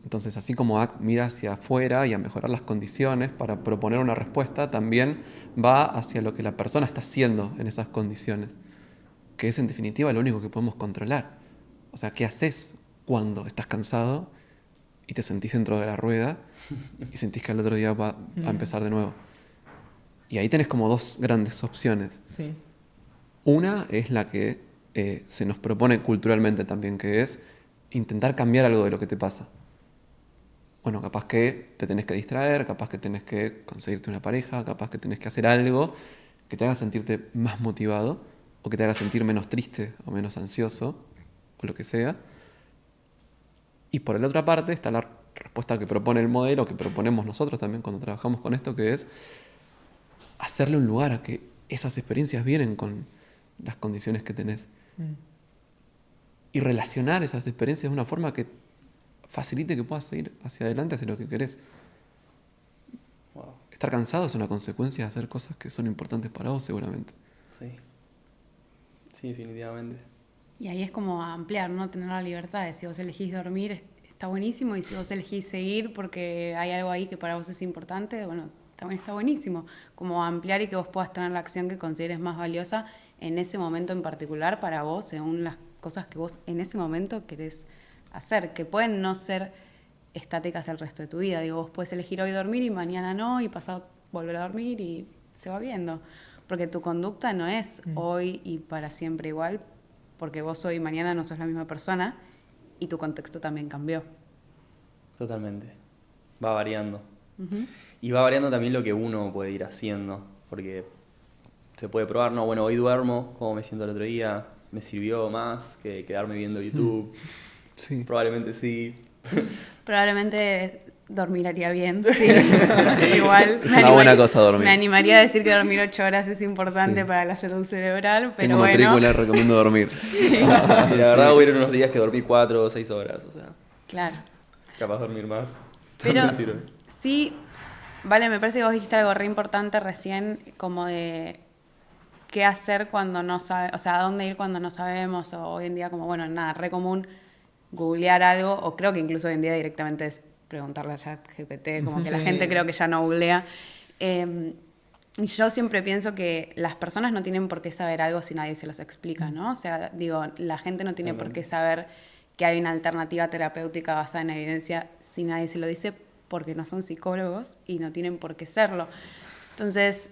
Entonces, así como mira hacia afuera y a mejorar las condiciones para proponer una respuesta, también va hacia lo que la persona está haciendo en esas condiciones, que es en definitiva lo único que podemos controlar. O sea, ¿qué haces cuando estás cansado y te sentís dentro de la rueda y sentís que al otro día va a empezar de nuevo? Y ahí tenés como dos grandes opciones. Sí. Una es la que se nos propone culturalmente también, que es intentar cambiar algo de lo que te pasa. Bueno, capaz que te tenés que distraer, capaz que tenés que conseguirte una pareja, capaz que tenés que hacer algo que te haga sentirte más motivado o que te haga sentir menos triste o menos ansioso o lo que sea. Y por la otra parte está la respuesta que propone el modelo, que proponemos nosotros también cuando trabajamos con esto, que es hacerle un lugar a que esas experiencias vienen con las condiciones que tenés. Y relacionar esas experiencias de una forma que facilite que puedas ir hacia adelante hacia lo que querés. Wow. Estar cansado es una consecuencia de hacer cosas que son importantes para vos, seguramente. Sí. Sí, definitivamente. Y ahí es como ampliar, ¿no? Tener la libertad de si vos elegís dormir, está buenísimo, y si vos elegís seguir porque hay algo ahí que para vos es importante, bueno, también está buenísimo. Como ampliar y que vos puedas tener la acción que consideres más valiosa en ese momento en particular para vos, según las cosas que vos en ese momento querés hacer, que pueden no ser estáticas el resto de tu vida. Digo, vos puedes elegir hoy dormir y mañana no, y pasado volver a dormir y se va viendo. Porque tu conducta no es hoy y para siempre igual, porque vos hoy y mañana no sos la misma persona y tu contexto también cambió. Totalmente. Va variando. Y va variando también lo que uno puede ir haciendo, porque se puede probar, no, bueno, hoy duermo, ¿cómo me siento el otro día? ¿Me sirvió más que quedarme viendo YouTube? Sí. Probablemente sí. Probablemente dormir haría bien, sí. Igual. Es una buena cosa dormir. Me animaría a decir que dormir 8 horas es importante Sí. para la salud cerebral, pero Tengo bueno. matrícula, recomiendo dormir. Y la verdad hubieron unos días que dormí 4 o 6 horas, o sea, Claro. capaz dormir más. Pero también sirve. sí, vale, me parece que vos dijiste algo re importante recién, como de qué hacer cuando no sabemos, o sea, a dónde ir cuando no sabemos, o hoy en día como, bueno, nada, re común googlear algo, o creo que incluso hoy en día directamente es preguntarle a ChatGPT, como que la Sí. gente creo que ya no googlea. Y yo siempre pienso que las personas no tienen por qué saber algo si nadie se los explica, ¿no? O sea, digo, la gente no tiene por qué saber que hay una alternativa terapéutica basada en evidencia si nadie se lo dice, porque no son psicólogos y no tienen por qué serlo. Entonces,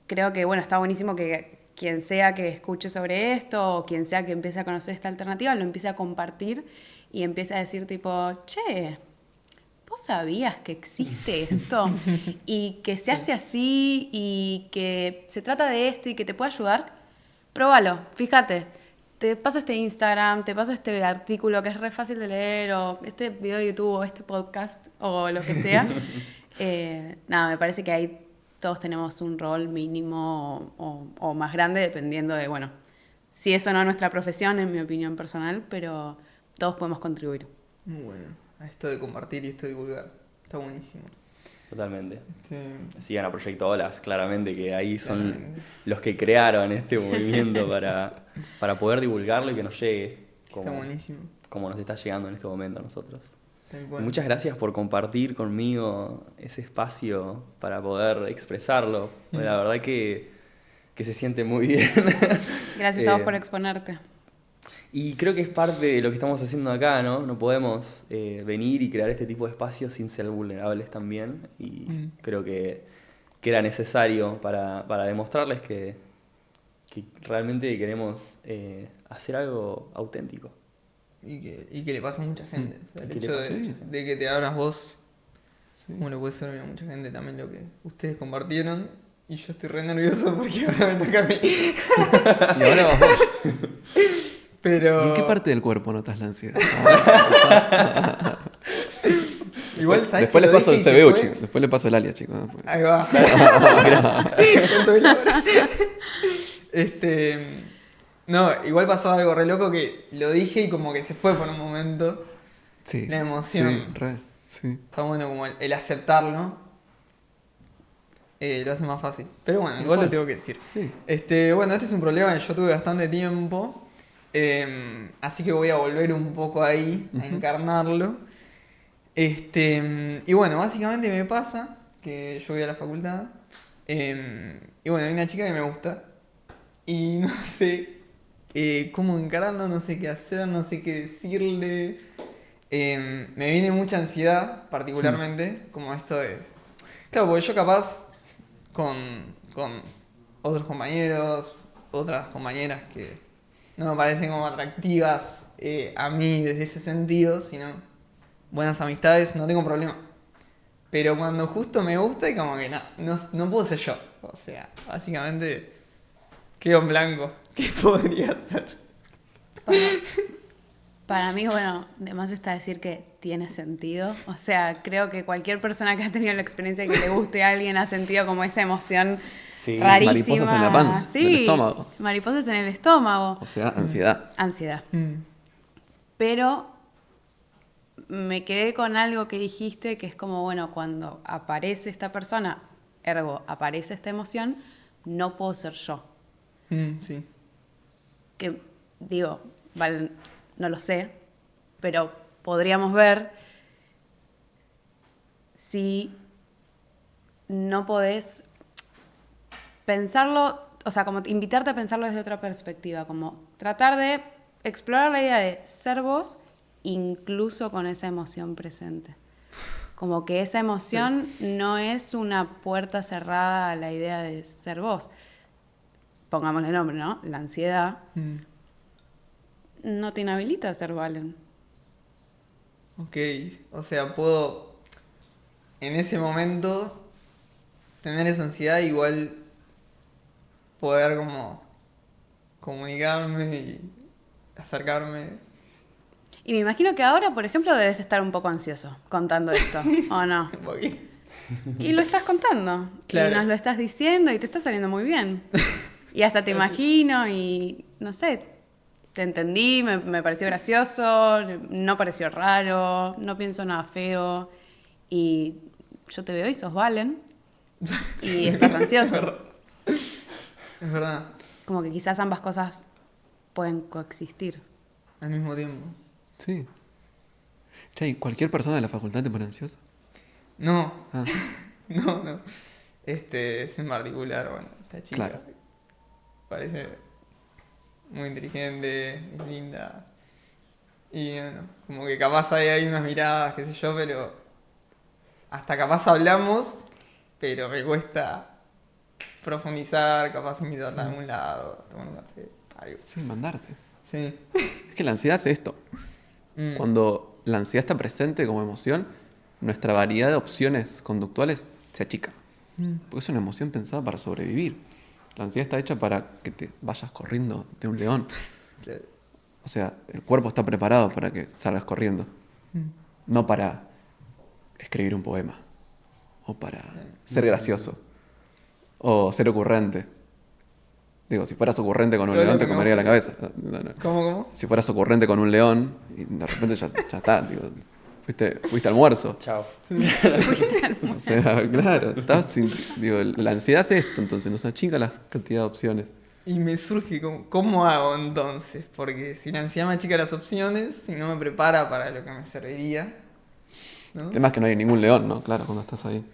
creo que, bueno, está buenísimo que quien sea que escuche sobre esto o quien sea que empiece a conocer esta alternativa lo empiece a compartir y empiece a decir tipo, che, ¿vos sabías que existe esto? Y que se hace así y que se trata de esto y que te puede ayudar. Próbalo, fíjate. Te paso este Instagram, te paso este artículo que es re fácil de leer, o este video de YouTube, o este podcast, o lo que sea. Nada, me parece que ahí todos tenemos un rol mínimo o más grande, dependiendo de, bueno, si eso no es nuestra profesión, en mi opinión personal, pero todos podemos contribuir. Muy bueno. a esto de compartir y esto de divulgar. Está buenísimo. Totalmente. Este, Sigan a Proyecto Olas, claramente, que ahí son claramente. los que crearon este movimiento para poder divulgarlo y que nos llegue Está como, buenísimo. como nos está llegando en este momento a nosotros. Tal cual. Muchas gracias por compartir conmigo ese espacio para poder expresarlo. La verdad que se siente muy bien. Gracias a vos por exponerte. Y creo que es parte de lo que estamos haciendo acá, ¿no? No podemos venir y crear este tipo de espacios sin ser vulnerables también. Y creo que era necesario para demostrarles que realmente queremos hacer algo auténtico. Y que le pasa a mucha gente. O sea, el Que le hecho pasa a mucha gente. de que te abras vos, Sí. como le puede servir a mucha gente también lo que ustedes compartieron. Y yo estoy re nervioso porque ahora me toca a mí. Y ahora vas vos. Pero... ¿Y en qué parte del cuerpo notas la ansiedad? Igual, ¿sabes Después que les lo paso el dije y se CBU, fue? chicos. Después les paso el alias, chicos. Después. Ahí va. No, igual pasó algo re loco que lo dije y como que se fue por un momento. Sí. La emoción. Sí, re. Sí. Está bueno como el aceptarlo. Lo hace más fácil. Pero bueno, Es igual lo fácil. tengo que decir. Sí. Bueno, este es un problema que yo tuve bastante tiempo. Así que voy a volver un poco ahí a encarnarlo. Y bueno, básicamente me pasa que yo voy a la facultad. Y bueno, hay una chica que me gusta. Y no sé cómo encararlo, no sé qué hacer, no sé qué decirle. Me viene mucha ansiedad, particularmente, como esto de... Claro, porque yo capaz con otros compañeros, otras compañeras que no me parecen como atractivas a mí desde ese sentido, sino buenas amistades, no tengo problema. Pero cuando justo me gusta, como que no puedo ser yo. O sea, básicamente quedo en blanco. ¿Qué podría hacer? Para mí, bueno, además está decir que tiene sentido. O sea, creo que cualquier persona que ha tenido la experiencia de que le guste a alguien ha sentido como esa emoción Sí, rarísima. mariposas en la panza, sí, en el estómago. Mariposas en el estómago. O sea, ansiedad. Ansiedad. Pero me quedé con algo que dijiste, que es como, bueno, cuando aparece esta persona, ergo, aparece esta emoción, no puedo ser yo. Sí. Que digo, vale, no lo sé, pero podríamos ver si no podés pensarlo, o sea, como invitarte a pensarlo desde otra perspectiva, como tratar de explorar la idea de ser vos incluso con esa emoción presente. Como que esa emoción no es una puerta cerrada a la idea de ser vos. Pongámosle nombre, ¿no? La ansiedad no te inhabilita a ser Valen. Ok, o sea, puedo en ese momento tener esa ansiedad, igual poder como comunicarme y acercarme. Y me imagino que ahora, por ejemplo, debes estar un poco ansioso contando esto, ¿o no? Un poquito. Y lo estás contando, Claro. y nos lo estás diciendo y te está saliendo muy bien. Y hasta te imagino y, no sé, te entendí, me pareció gracioso, no pareció raro, no pienso nada feo. Y yo te veo y sos Valen y estás ansioso. Es verdad, Como que quizás ambas cosas pueden coexistir. al mismo tiempo. Sí. Che, ¿y cualquier persona de la facultad te pone ansioso? No, Ah, no. Es en particular, bueno, esta chica Claro. parece muy inteligente, es linda. Y bueno, como que capaz hay unas miradas, qué sé yo, pero hasta capaz hablamos, pero me cuesta profundizar, capaz invitarla a algún lado, tomar un café, algo. sí, mandarte. Sí. Es que la ansiedad hace esto. Cuando la ansiedad está presente como emoción, nuestra variedad de opciones conductuales se achica. Porque es una emoción pensada para sobrevivir. La ansiedad está hecha para que te vayas corriendo de un león. Claro. O sea, el cuerpo está preparado para que salgas corriendo. No para escribir un poema. O para ser gracioso. O ser ocurrente. Digo, si fueras ocurrente con un Todo lo león que te me comería la gusta. cabeza. No. ¿Cómo? Si fueras ocurrente con un león, y de repente ya está, digo, fuiste al almuerzo. Chao. O sea, claro, digo, la ansiedad es esto, entonces nos achica la cantidad de opciones. Y me surge, ¿cómo hago entonces? Porque si la ansiedad me achica las opciones, si no me prepara para lo que me serviría, ¿no? El tema es que no hay ningún león, ¿no? Claro, cuando estás ahí.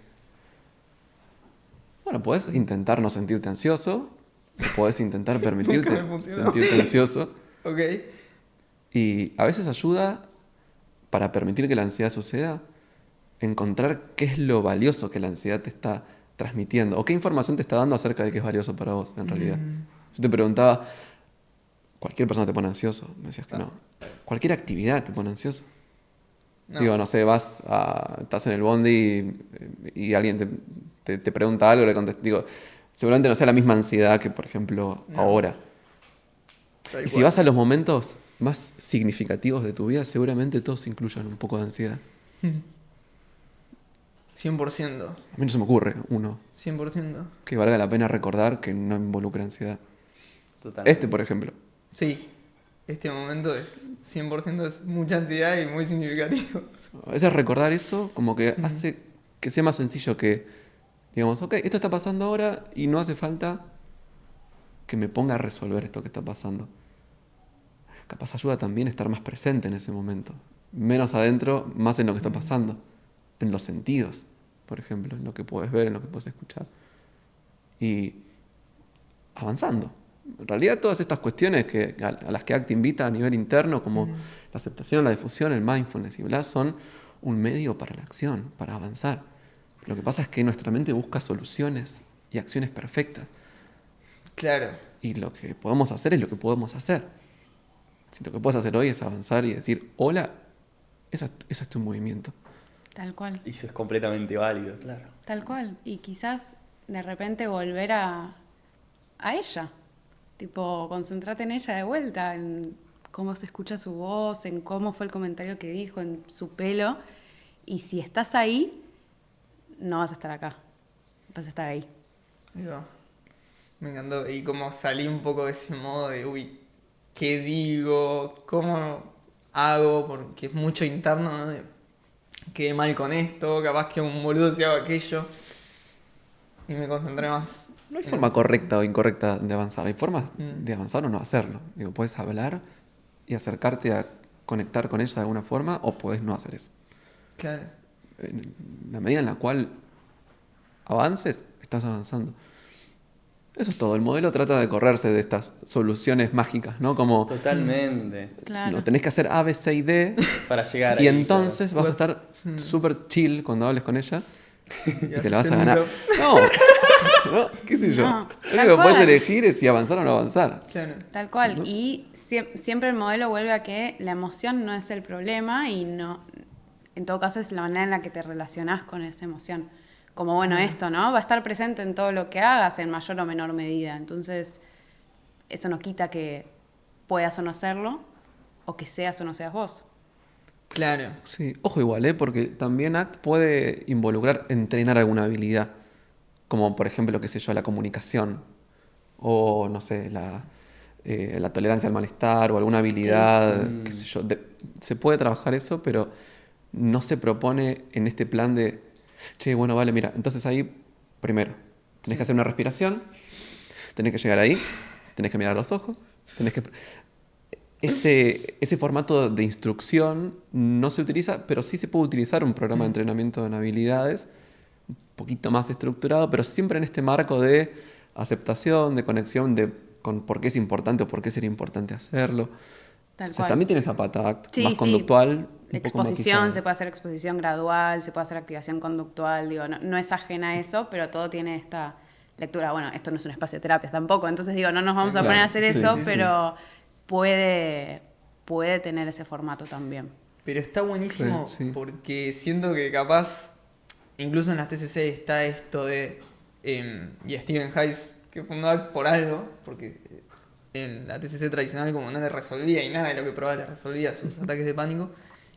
Bueno, puedes intentar no sentirte ansioso, o puedes intentar permitirte Nunca me funcionó. sentirte ansioso. Ok. Y a veces ayuda, para permitir que la ansiedad suceda, encontrar qué es lo valioso que la ansiedad te está transmitiendo, o qué información te está dando acerca de qué es valioso para vos, en realidad. Yo te preguntaba, ¿cualquier persona te pone ansioso? Me decías que no. ¿Cualquier actividad te pone ansioso? No. Digo, no sé, estás en el bondi y alguien te pregunta algo, le contestas. Digo, seguramente no sea la misma ansiedad que, por ejemplo, No. ahora. Tal Y si cual. vas a los momentos más significativos de tu vida, seguramente todos incluyan un poco de ansiedad. 100%. A mí no se me ocurre uno 100%. que valga la pena recordar que no involucre ansiedad. Totalmente. Por ejemplo. Sí. Este momento es 100% es mucha ansiedad y muy significativo. A veces recordar eso como que hace que sea más sencillo que, digamos, ok, esto está pasando ahora y no hace falta que me ponga a resolver esto que está pasando. Capaz ayuda también a estar más presente en ese momento. Menos adentro, más en lo que está pasando. En los sentidos, por ejemplo, en lo que puedes ver, en lo que puedes escuchar. Y avanzando. En realidad todas estas cuestiones a las que ACT invita a nivel interno, como la aceptación, la difusión, el mindfulness y bla, son un medio para la acción, para avanzar. Lo que pasa es que nuestra mente busca soluciones y acciones perfectas. Claro. Y lo que podemos hacer es lo que podemos hacer. Si lo que puedes hacer hoy es avanzar y decir, hola, esa es tu movimiento. Tal cual. Y eso es completamente válido, claro. Tal cual. Y quizás de repente volver a ella. Tipo, concentrate en ella de vuelta, en cómo se escucha su voz, en cómo fue el comentario que dijo, en su pelo. Y si estás ahí, no vas a estar acá. Vas a estar ahí. Ahí va. Me encantó. Y como salí un poco de ese modo de, uy, ¿qué digo? ¿Cómo hago? Porque es mucho interno, ¿no? De, quedé mal con esto, capaz que un boludo se haga aquello. Y me concentré más. No hay forma correcta o incorrecta de avanzar. Hay formas de avanzar o no hacerlo. Digo, puedes hablar y acercarte a conectar con ella de alguna forma, o puedes no hacer eso. Claro. En la medida en la cual avances, estás avanzando. Eso es todo. El modelo trata de correrse de estas soluciones mágicas, ¿no? Como, Totalmente. Claro. no, tenés que hacer A, B, C y D, Para llegar y ahí, entonces vas a estar súper chill cuando hables con ella y te la vas a haces ganar. un No, qué sé yo. No, Lo tal único que puedes cual. elegir es si avanzar o no avanzar. Claro. Tal cual. Y siempre el modelo vuelve a que la emoción no es el problema y no, en todo caso es la manera en la que te relacionás con esa emoción. Como bueno, esto, ¿no? Va a estar presente en todo lo que hagas en mayor o menor medida. Entonces, eso no quita que puedas o no hacerlo, o que seas o no seas vos. Claro. Sí, ojo igual, porque también ACT puede involucrar entrenar alguna habilidad, como por ejemplo, qué sé yo, la comunicación, o no sé, la tolerancia al malestar, o alguna habilidad, qué sé yo. Se puede trabajar eso, pero no se propone en este plan de, che, bueno, vale, mira, entonces ahí, primero, tenés que hacer una respiración, tenés que llegar ahí, tenés que mirar a los ojos, tenés que... Ese formato de instrucción no se utiliza, pero sí se puede utilizar un programa de entrenamiento en habilidades un poquito más estructurado, pero siempre en este marco de aceptación, de conexión con por qué es importante o por qué sería importante hacerlo. Tal O sea, cual. también tiene esa pata ACT, Sí, más sí. conductual. Un poco Exposición, matizada. se puede hacer exposición gradual, se puede hacer activación conductual, digo, no es ajena a eso, pero todo tiene esta lectura. Bueno, esto no es un espacio de terapia tampoco, entonces digo, no nos vamos a Claro, poner a hacer sí, eso, sí, sí. pero puede tener ese formato también. Pero está buenísimo Sí, sí. porque siento que capaz, incluso en las TCC está esto de, y Steven Hayes, que fundó ACT por algo, porque en la TCC tradicional como no le resolvía y nada de lo que probaba le resolvía sus ataques de pánico,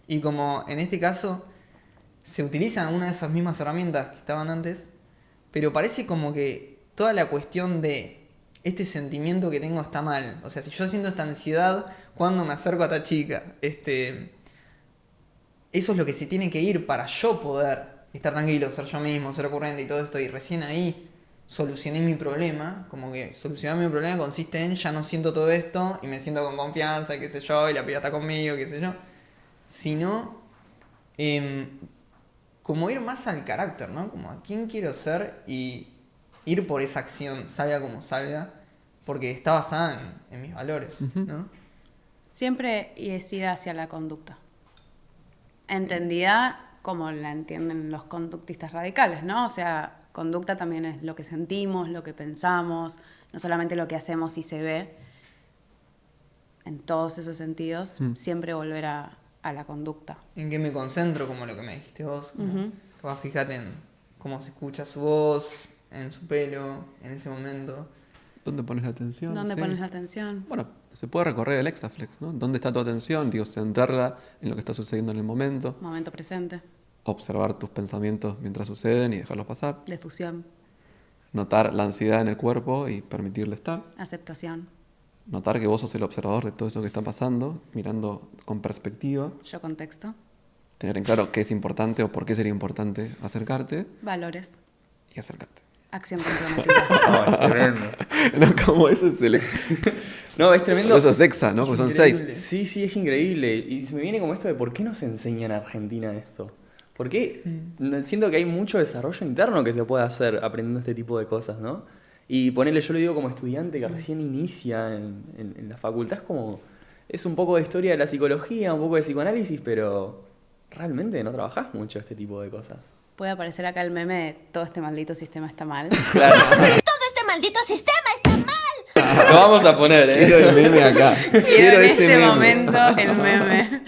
y como en este caso se utilizan una de esas mismas herramientas que estaban antes, pero parece como que toda la cuestión de este sentimiento que tengo está mal. O sea, si yo siento esta ansiedad, cuando me acerco a esta chica, eso es lo que se tiene que ir para yo poder estar tranquilo, ser yo mismo, ser ocurrente y todo esto. Y recién ahí solucioné mi problema. Como que solucionar mi problema consiste en ya no siento todo esto y me siento con confianza, qué sé yo, y la piba está conmigo, qué sé yo. Sino, como ir más al carácter, ¿no? Como a quién quiero ser y ir por esa acción, salga como salga, porque está basada en mis valores, ¿no? Siempre es ir hacia la conducta. Entendida como la entienden los conductistas radicales, ¿no? O sea, conducta también es lo que sentimos, lo que pensamos, no solamente lo que hacemos y se ve. En todos esos sentidos, siempre volver a la conducta. En qué me concentro, como lo que me dijiste vos. Capaz fíjate en cómo se escucha su voz, en su pelo, en ese momento. ¿Dónde pones la atención? ¿Dónde Sí. pones la atención? Bueno, se puede recorrer el Exaflex, ¿no? ¿Dónde está tu atención? Digo, centrarla en lo que está sucediendo en el momento. Momento presente, Observar tus pensamientos mientras suceden y dejarlos pasar. difusión, Notar la ansiedad en el cuerpo y permitirle estar. aceptación, Notar que vos sos el observador de todo eso que está pasando, mirando con perspectiva. yo contexto, Tener en claro qué es importante o por qué sería importante acercarte valores, y acercarte. acción comprometida. No, es tremendo. No, como eso es el... No, es tremendo. Eso es exa, ¿no? Porque son Increíble. 6. Sí, sí, es increíble. Y se me viene como esto de por qué no se enseña en Argentina esto. Porque siento que hay mucho desarrollo interno que se puede hacer aprendiendo este tipo de cosas, ¿no? Y ponerle, yo lo digo como estudiante que recién inicia en la facultad, es como, es un poco de historia de la psicología, un poco de psicoanálisis, pero realmente no trabajás mucho este tipo de cosas. Puede aparecer acá el meme de todo este maldito sistema está mal. Claro, Todo este maldito sistema está mal. lo vamos a poner, ¿eh? Quiero el meme acá. Quiero en ese este meme. momento el meme.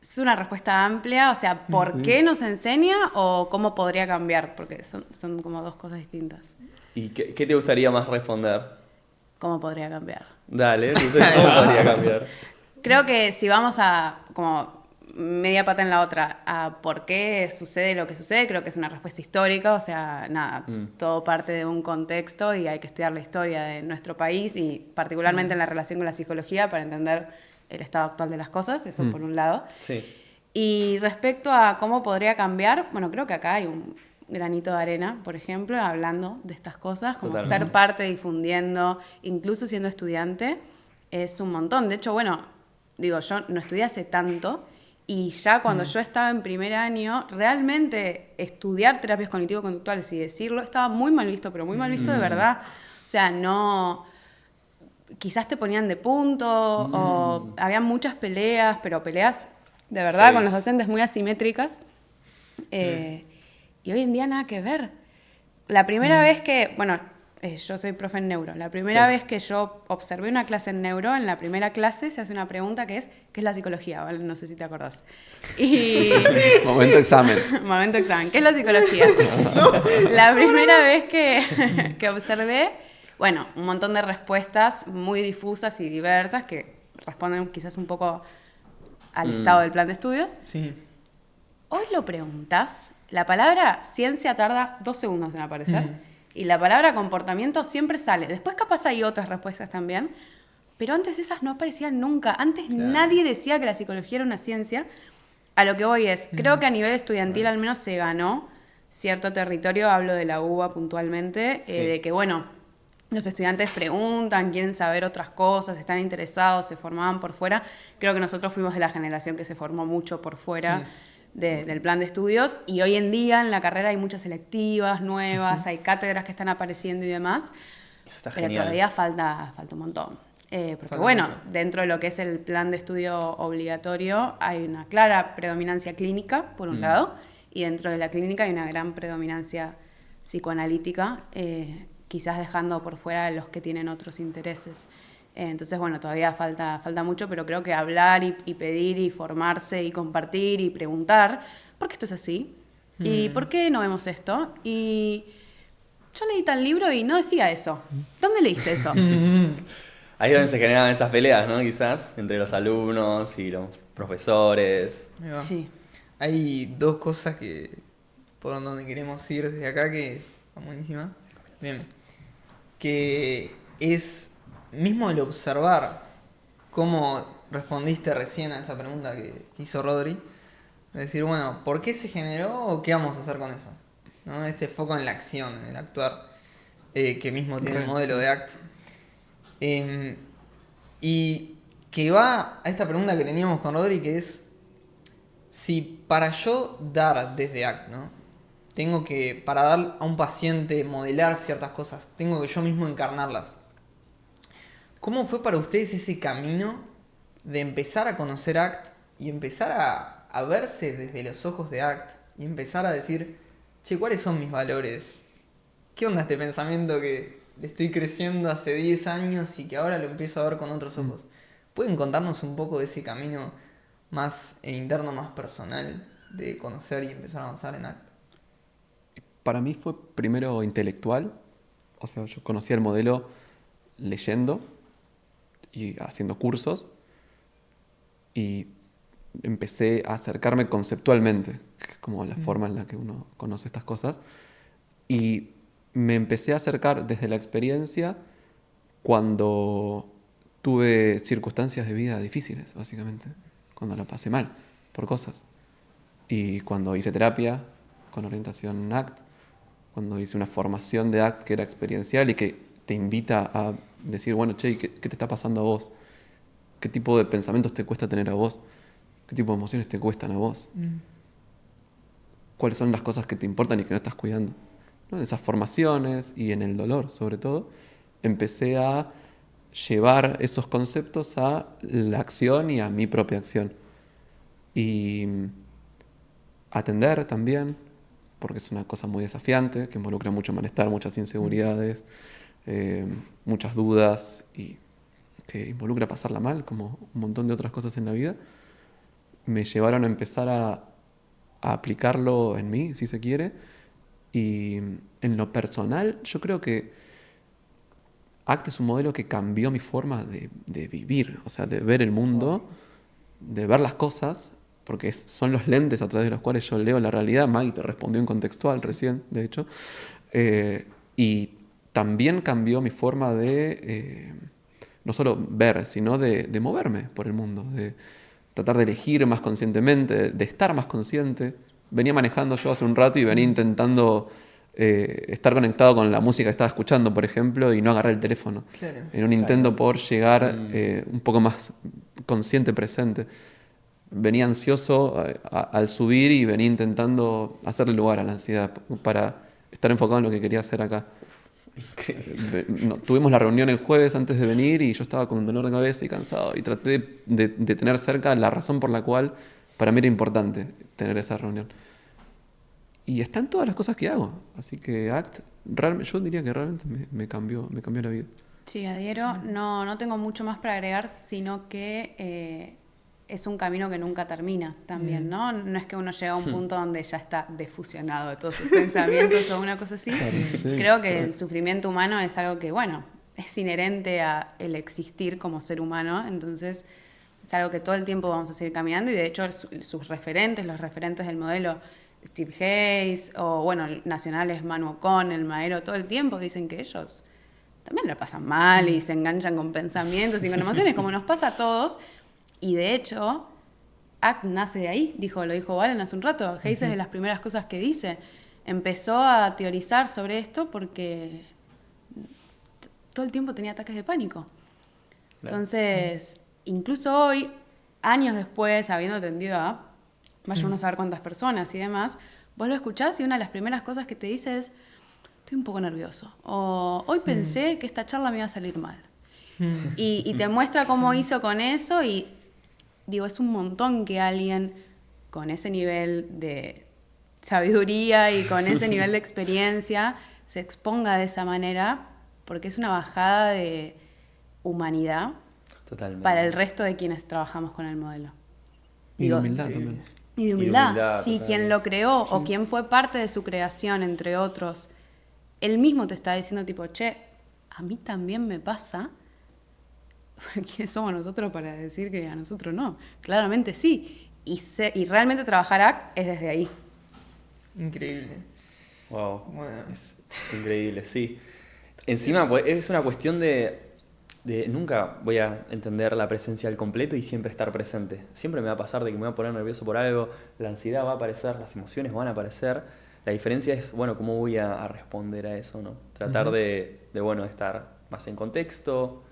Es una respuesta amplia, o sea, ¿por qué nos enseña o cómo podría cambiar? Porque son como dos cosas distintas. ¿Y qué te gustaría más responder? ¿Cómo podría cambiar? Dale, entonces, ¿cómo podría cambiar? Creo que si vamos a, como media pata en la otra, a por qué sucede lo que sucede, creo que es una respuesta histórica, o sea, nada, todo parte de un contexto y hay que estudiar la historia de nuestro país y particularmente en la relación con la psicología para entender el estado actual de las cosas, eso por un lado. Sí. Y respecto a cómo podría cambiar, bueno, creo que acá hay un granito de arena, por ejemplo, hablando de estas cosas, como Totalmente. ser parte, difundiendo, incluso siendo estudiante, es un montón. De hecho, bueno, digo, yo no estudié hace tanto y ya cuando yo estaba en primer año, realmente estudiar terapias cognitivo-conductuales y decirlo estaba muy mal visto, pero muy mal visto de verdad. O sea, no... Quizás te ponían de punto o había muchas peleas, pero peleas de verdad con los docentes muy asimétricas. Y hoy en día nada que ver. La primera vez que, bueno, yo soy profe en neuro, la primera vez que yo observé una clase en neuro, en la primera clase se hace una pregunta que es, ¿qué es la psicología? ¿Vale? No sé si te acordás. Y... Momento examen. Momento examen. ¿Qué es la psicología? La primera vez que observé, bueno, un montón de respuestas muy difusas y diversas que responden quizás un poco al estado del plan de estudios. Sí. Hoy lo preguntas, la palabra ciencia tarda 2 segundos en aparecer y la palabra comportamiento siempre sale. Después capaz hay otras respuestas también, pero antes esas no aparecían nunca. Antes nadie decía que la psicología era una ciencia. A lo que voy es, creo que a nivel estudiantil al menos se ganó cierto territorio, hablo de la UBA puntualmente, de que bueno, los estudiantes preguntan, quieren saber otras cosas, están interesados, se formaban por fuera. Creo que nosotros fuimos de la generación que se formó mucho por fuera del plan de estudios y hoy en día en la carrera hay muchas selectivas nuevas, hay cátedras que están apareciendo y demás, Eso está pero genial. todavía falta un montón. Porque Falta bueno, mucho. dentro de lo que es el plan de estudio obligatorio hay una clara predominancia clínica, por un lado, y dentro de la clínica hay una gran predominancia psicoanalítica, quizás dejando por fuera a los que tienen otros intereses. Entonces, bueno, todavía falta mucho, pero creo que hablar y pedir y formarse y compartir y preguntar, ¿por qué esto es así? ¿Y por qué no vemos esto? Y yo leí tal libro y no decía eso. ¿Dónde leíste eso? Ahí es donde se generan esas peleas, ¿no? Quizás, entre los alumnos y los profesores. Ahí va. Sí. Hay dos cosas que por donde queremos ir desde acá que son buenísimas. Bien. Que es mismo el observar cómo respondiste recién a esa pregunta que hizo Rodri. Es decir, bueno, ¿por qué se generó o qué vamos a hacer con eso? ¿No? Este foco en la acción, en el actuar, que mismo tiene el modelo de ACT. Y que va a esta pregunta que teníamos con Rodri, que es si para yo dar desde ACT, ¿no? Tengo que, para dar a un paciente, modelar ciertas cosas, tengo que yo mismo encarnarlas. ¿Cómo fue para ustedes ese camino de empezar a conocer ACT y empezar a verse desde los ojos de ACT y empezar a decir, che, ¿cuáles son mis valores? ¿Qué onda este pensamiento que le estoy creciendo hace 10 años y que ahora lo empiezo a ver con otros ojos? ¿Pueden contarnos un poco de ese camino más interno, más personal, de conocer y empezar a avanzar en ACT? Para mí fue primero intelectual, o sea, yo conocía el modelo leyendo y haciendo cursos y empecé a acercarme conceptualmente, que es como la forma en la que uno conoce estas cosas, y me empecé a acercar desde la experiencia cuando tuve circunstancias de vida difíciles, básicamente, cuando la pasé mal por cosas. Y cuando hice terapia con orientación ACT, cuando hice una formación de ACT que era experiencial y que te invita a decir, bueno, che, ¿qué te está pasando a vos? ¿Qué tipo de pensamientos te cuesta tener a vos? ¿Qué tipo de emociones te cuestan a vos? ¿Cuáles son las cosas que te importan y que no estás cuidando? ¿No? En esas formaciones y en el dolor, sobre todo, empecé a llevar esos conceptos a la acción y a mi propia acción. Y atender también, porque es una cosa muy desafiante, que involucra mucho malestar, muchas inseguridades, muchas dudas y que involucra pasarla mal, como un montón de otras cosas en la vida, me llevaron a empezar a aplicarlo en mí, si se quiere. Y en lo personal, yo creo que ACT es un modelo que cambió mi forma de vivir, o sea, de ver el mundo, de ver las cosas, porque son los lentes a través de los cuales yo leo la realidad. Maggie te respondió en contextual recién, de hecho. Y también cambió mi forma de no solo ver, sino de moverme por el mundo, de tratar de elegir más conscientemente, de estar más consciente. Venía manejando yo hace un rato y venía intentando estar conectado con la música que estaba escuchando, por ejemplo, y no agarrar el teléfono. Claro. En un intento por llegar un poco más consciente, presente. Venía ansioso al subir y venía intentando hacerle lugar a la ansiedad para estar enfocado en lo que quería hacer acá. Tuvimos la reunión el jueves antes de venir y yo estaba con dolor de cabeza y cansado y traté de tener cerca la razón por la cual para mí era importante tener esa reunión. Y está en todas las cosas que hago. Así que ACT, yo diría que realmente me cambió la vida. Sí, adhiero. No tengo mucho más para agregar, sino que es un camino que nunca termina también, ¿no? No es que uno llega a un punto donde ya está defusionado de todos sus pensamientos o una cosa así. Creo que el sufrimiento humano es algo que, bueno, es inherente a el existir como ser humano, entonces es algo que todo el tiempo vamos a seguir caminando y de hecho sus referentes, los referentes del modelo, Steve Hayes o, bueno, nacionales Manu O'Connell, Maero, todo el tiempo dicen que ellos también la pasan mal y se enganchan con pensamientos y con emociones, como nos pasa a todos. Y de hecho, ACT nace de ahí, lo dijo Valen hace un rato. Hayes es de las primeras cosas que dice. Empezó a teorizar sobre esto porque todo el tiempo tenía ataques de pánico. Claro. Entonces, incluso hoy, años después, habiendo atendido a vaya uno a saber cuántas personas y demás, vos lo escuchás y una de las primeras cosas que te dice es, estoy un poco nervioso. O hoy pensé que esta charla me iba a salir mal. Y te muestra cómo hizo con eso y digo, es un montón que alguien con ese nivel de sabiduría y con ese nivel de experiencia se exponga de esa manera, porque es una bajada de humanidad para el resto de quienes trabajamos con el modelo. Y de humildad también. Y de humildad. Si quien lo creó o quien fue parte de su creación, entre otros, él mismo te está diciendo tipo, che, a mí también me pasa. ¿Quiénes somos nosotros para decir que a nosotros no? Claramente sí. Y realmente trabajar ACT es desde ahí. Increíble. Wow. Bueno. Es increíble, sí. Encima es una cuestión de nunca voy a entender la presencia al completo y siempre estar presente. Siempre me va a pasar de que me voy a poner nervioso por algo, la ansiedad va a aparecer, las emociones van a aparecer. La diferencia es, bueno, cómo voy a responder a eso, ¿no? Tratar de estar más en contexto,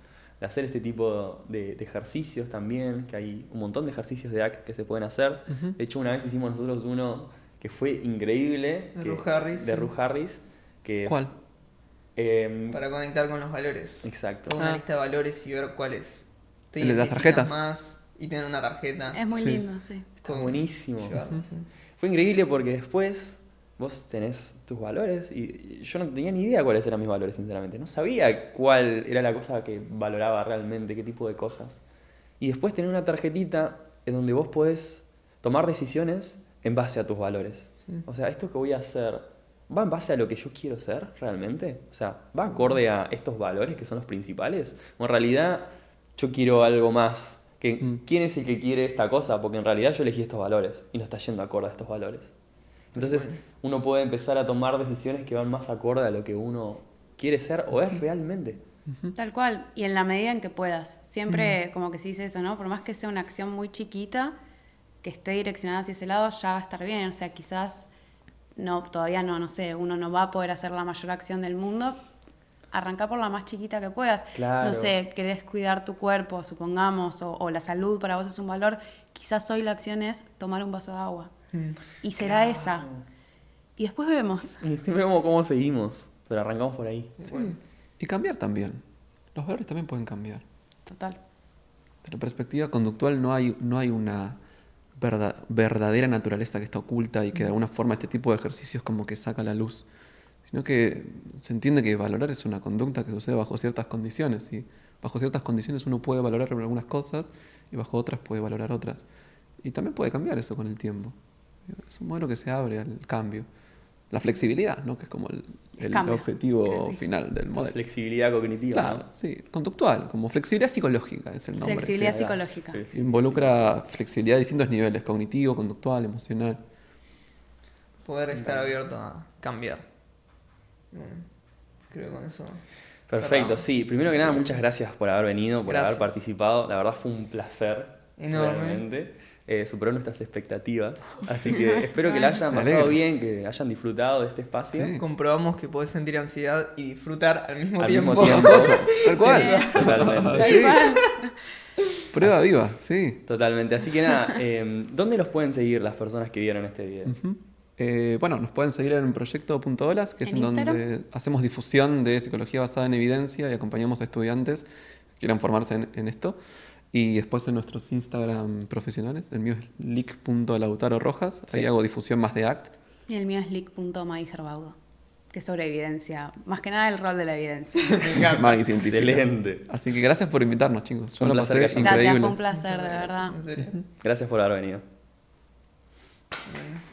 de hacer este tipo de ejercicios también, que hay un montón de ejercicios de ACT que se pueden hacer. De hecho, una vez hicimos nosotros uno que fue increíble. De Ruth Harris. De Ruth Harris. ¿Cuál? Para conectar con los valores. Exacto. Toda una lista de valores y ver cuáles te ¿El de las identifican tarjetas? más y tener una tarjeta. Es muy Sí. lindo, sí. Está buenísimo. Llevarlo, sí. Fue increíble porque después vos tenés tus valores y yo no tenía ni idea cuáles eran mis valores, sinceramente. No sabía cuál era la cosa que valoraba realmente, qué tipo de cosas. Y después tener una tarjetita en donde vos podés tomar decisiones en base a tus valores. O sea, esto que voy a hacer, ¿va en base a lo que yo quiero ser realmente? O sea, ¿va acorde a estos valores que son los principales? O en realidad yo quiero algo más. ¿Quién es el que quiere esta cosa? Porque en realidad yo elegí estos valores y no está yendo acorde a estos valores. Entonces uno puede empezar a tomar decisiones que van más acorde a lo que uno quiere ser o es realmente. Tal cual, y en la medida en que puedas. Siempre como que se dice eso, ¿no? Por más que sea una acción muy chiquita, que esté direccionada hacia ese lado, ya va a estar bien. O sea, quizás todavía no sé, uno no va a poder hacer la mayor acción del mundo. Arranca por la más chiquita que puedas. Claro. No sé, querés cuidar tu cuerpo, supongamos, o la salud para vos es un valor. Quizás hoy la acción es tomar un vaso de agua. Y será esa. Y después vemos. Y vemos cómo seguimos, pero arrancamos por ahí. Sí. Y cambiar también. Los valores también pueden cambiar. Total. De la perspectiva conductual no hay una verdadera naturaleza que está oculta y que de alguna forma este tipo de ejercicios como que saca a la luz, sino que se entiende que valorar es una conducta que sucede bajo ciertas condiciones y bajo ciertas condiciones uno puede valorar algunas cosas y bajo otras puede valorar otras. Y también puede cambiar eso con el tiempo. Es un modelo que se abre al cambio. La flexibilidad, ¿no? Que es como el cambio, objetivo creo, sí. final del modelo. Flexibilidad cognitiva, Claro, ¿no? sí, conductual, como flexibilidad psicológica es el nombre. Flexibilidad que- psicológica. Sí. Involucra flexibilidad a distintos niveles, cognitivo, conductual, emocional. Poder estar abierto a cambiar. Bueno, creo que con eso. Perfecto, cerramos. sí. Primero que nada, muchas gracias por haber venido, por Gracias. haber participado. La verdad fue un placer. Enorme. Realmente. Superó nuestras expectativas. Así que espero que la hayan Me pasado alegro. bien, que hayan disfrutado de este espacio. Sí. Comprobamos que podés sentir ansiedad y disfrutar al mismo Al tiempo. mismo tiempo. Tal cual. Totalmente. Tal cual. Prueba viva, sí. Totalmente. Así que nada, ¿dónde los pueden seguir las personas que vieron este video? Ujú. Bueno, nos pueden seguir en proyecto.olas, que es ¿En en donde Instagram? hacemos difusión de psicología basada en evidencia y acompañamos a estudiantes que quieran formarse en esto. Y después en nuestros Instagram profesionales, el mío es lic.lautarorojas, ahí Sí. hago difusión más de ACT. Y el mío es leak.maigerbaudo, que es sobre evidencia. Más que nada el rol de la evidencia. Me encanta. Maggie científica. Excelente. Así que gracias por invitarnos, chicos. Yo Fue un lo placer pasé que hayan- Gracias, increíble. fue un placer, de Muchas verdad. gracias, en serio. Gracias por haber venido. Bueno.